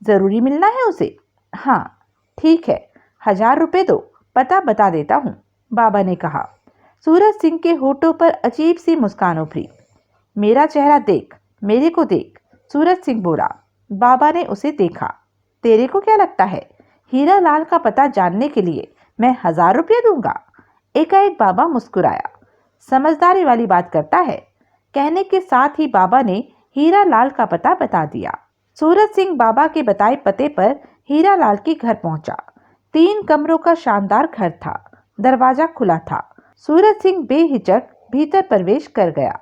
जरूरी मिलना है उसे? हाँ, ठीक है, 1000 रुपए दो, पता बता देता हूँ, बाबा ने कहा। सूरज सिंह के होठों पर अजीब सी मुस्कान उभरी। मेरा चेहरा देख, मेरे को देख, सूरज सिंह बोला। बाबा ने उसे देखा। तेरे को क्या लगता है, हीरालाल का पता जानने के लिए मैं 1000 रुपये दूंगा? एकाएक बाबा मुस्कुराया। समझदारी वाली बात करता है। कहने के साथ ही बाबा ने हीरालाल का पता बता दिया। सूरज सिंह बाबा के बताए पते पर हीरालाल के घर पहुंचा। 3 कमरों का शानदार घर था। दरवाजा खुला था। सूरज सिंह बेहिचक भीतर प्रवेश कर गया।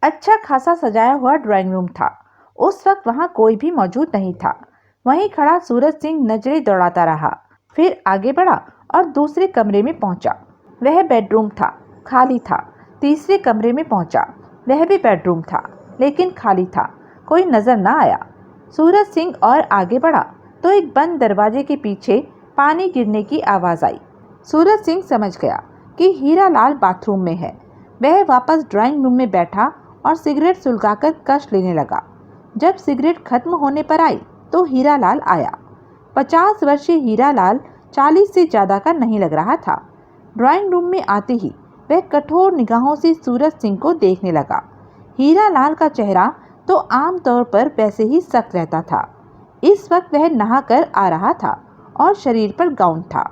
अच्छा खासा सजाया हुआ ड्राइंग रूम था। उस वक्त वहां कोई भी मौजूद नहीं था। वहीं खड़ा सूरज सिंह नजरें दौड़ाता रहा, फिर आगे बढ़ा और दूसरे कमरे में पहुंचा। वह बेडरूम था, खाली था। तीसरे कमरे में पहुंचा। वह भी बेडरूम था, लेकिन खाली था। कोई नजर न आया। सूरज सिंह और आगे बढ़ा तो एक बंद दरवाजे के पीछे पानी गिरने की आवाज आई। सूरज सिंह समझ गया कि हीरालाल बाथरूम में है। वह वापस ड्राइंग रूम में बैठा और सिगरेट सुलगाकर कश लेने लगा। जब सिगरेट खत्म होने पर आई तो हीरालाल आया। 50 वर्षीय हीरालाल 40 से ज्यादा का नहीं लग रहा था। ड्राइंग रूम में आते ही वह कठोर निगाहों से सूरज सिंह को देखने लगा। हीरालाल का चेहरा तो आमतौर पर वैसे ही सख्त रहता था। इस वक्त वह नहाकर आ रहा था और शरीर पर गाउन था।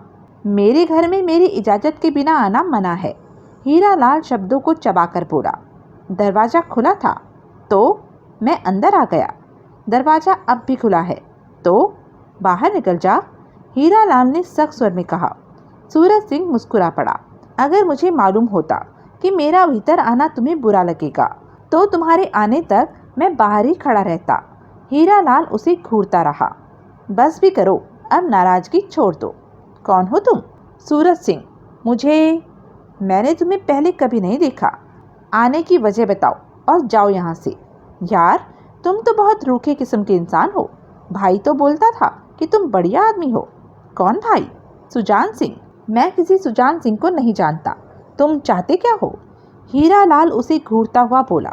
मेरे घर में मेरी इजाजत के बिना आना मना है, हीरालाल शब्दों को चबाकर बोला। दरवाजा खुला था तो मैं अंदर आ गया। दरवाजा अब भी खुला है तो बाहर निकल जा, हीरालाल ने सख्त स्वर में कहा। सूरज सिंह मुस्कुरा पड़ा। अगर मुझे मालूम होता कि मेरा भीतर आना तुम्हें बुरा लगेगा तो तुम्हारे आने तक मैं बाहर ही खड़ा रहता। हीरालाल उसे घूरता रहा। बस भी करो, अब नाराजगी छोड़ दो। कौन हो तुम? सूरज सिंह। मैंने तुम्हें पहले कभी नहीं देखा। आने की वजह बताओ और जाओ यहाँ से। यार, तुम तो बहुत रूखे किस्म के इंसान हो। भाई तो बोलता था कि तुम बढ़िया आदमी हो। कौन भाई? सुजान सिंह। मैं किसी सुजान सिंह को नहीं जानता। तुम चाहते क्या हो? हीरालाल उसे घूरता हुआ बोला।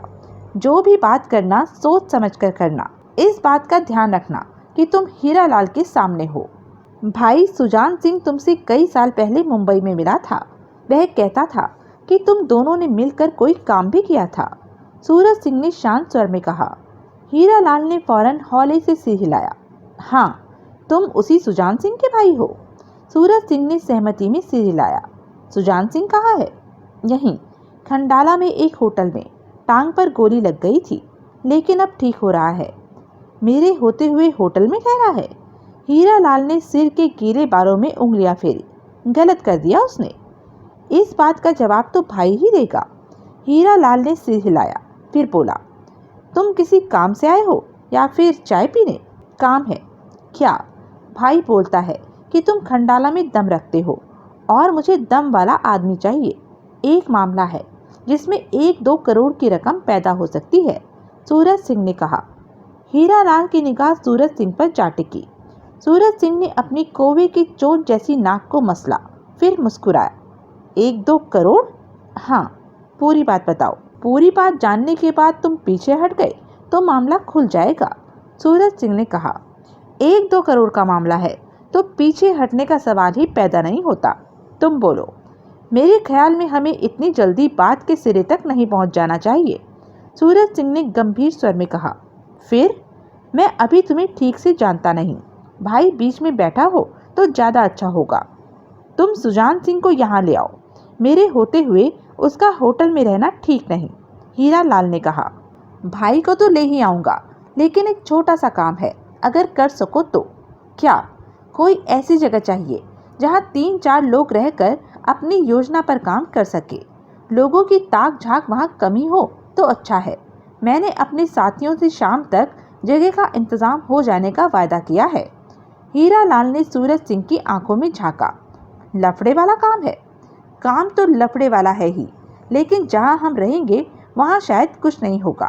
जो भी बात करना सोच समझ कर करना। इस बात का ध्यान रखना कि तुम हीरालाल के सामने हो। भाई सुजान सिंह तुमसे कई साल पहले मुंबई में मिला था। वह कहता था कि तुम दोनों ने मिलकर कोई काम भी किया था। सूरज सिंह ने शांत स्वर में कहा। हीरालाल ने फौरन हौले से सिर हिलाया। हाँ, तुम उसी सुजान सिंह के भाई हो। सूरज सिंह ने सहमति में सिर हिलाया। सुजान सिंह कहाँ है? यहीं, खंडाला में एक होटल में। टांग पर गोली लग गई थी, लेकिन अब ठीक हो रहा है। मेरे होते हुए होटल में ठहरा है? हीरालाल ने सिर के गीले बालों में उंगलियां फेरी। गलत कर दिया उसने। इस बात का जवाब तो भाई ही देगा। हीरालाल ने सिर हिलाया, फिर बोला। तुम किसी काम से आए हो या फिर चाय पीने? काम है। क्या? भाई बोलता है कि तुम खंडाला में दम रखते हो और मुझे दम वाला आदमी चाहिए। एक मामला है जिसमें 1-2 करोड़ की रकम पैदा हो सकती है, सूरज सिंह ने कहा। हीरालाल की निगाह सूरज सिंह पर जा टिकी। सूरज सिंह ने अपनी कोवे की चोट जैसी नाक को मसला, फिर मुस्कुराया। 1-2 करोड़? हाँ, पूरी बात बताओ। पूरी बात जानने के बाद तुम पीछे हट गए तो मामला खुल जाएगा, सूरज सिंह ने कहा। 1-2 करोड़ का मामला है तो पीछे हटने का सवाल ही पैदा नहीं होता। तुम बोलो। मेरे ख्याल में हमें इतनी जल्दी बात के सिरे तक नहीं पहुंच जाना चाहिए, सूरज सिंह ने गंभीर स्वर में कहा। फिर? मैं अभी तुम्हें ठीक से जानता नहीं। भाई बीच में बैठा हो तो ज़्यादा अच्छा होगा। तुम सुजान सिंह को यहाँ ले आओ। मेरे होते हुए उसका होटल में रहना ठीक नहीं, हीरालाल ने कहा। भाई को तो ले ही आऊँगा, लेकिन एक छोटा सा काम है, अगर कर सको तो। क्या? कोई ऐसी जगह चाहिए जहाँ 3-4 लोग रहकर अपनी योजना पर काम कर सके। लोगों की ताक झाक वहाँ कमी हो तो अच्छा है। मैंने अपने साथियों से शाम तक जगह का इंतजाम हो जाने का वायदा किया है। हीरालाल ने सूरज सिंह की आंखों में झांका। लफड़े वाला काम है? काम तो लफड़े वाला है ही, लेकिन जहां हम रहेंगे वहां शायद कुछ नहीं होगा।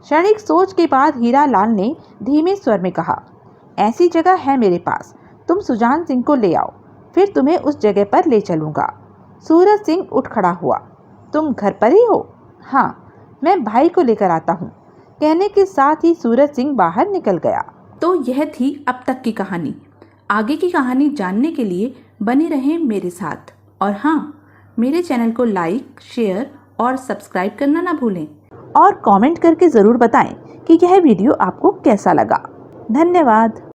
क्षणिक सोच के बाद हीरालाल ने धीमे स्वर में कहा। ऐसी जगह है मेरे पास। तुम सुजान सिंह को ले आओ, फिर तुम्हें उस जगह पर ले चलूँगा। सूरज सिंह उठ खड़ा हुआ। तुम घर पर ही हो? हाँ, मैं भाई को लेकर आता हूँ, कहने के साथ ही सूरज सिंह बाहर निकल गया। तो यह थी अब तक की कहानी। आगे की कहानी जानने के लिए बने रहें मेरे साथ। और हाँ, मेरे चैनल को लाइक, शेयर और सब्सक्राइब करना ना भूलें। और कमेंट करके ज़रूर बताएं कि यह वीडियो आपको कैसा लगा। धन्यवाद।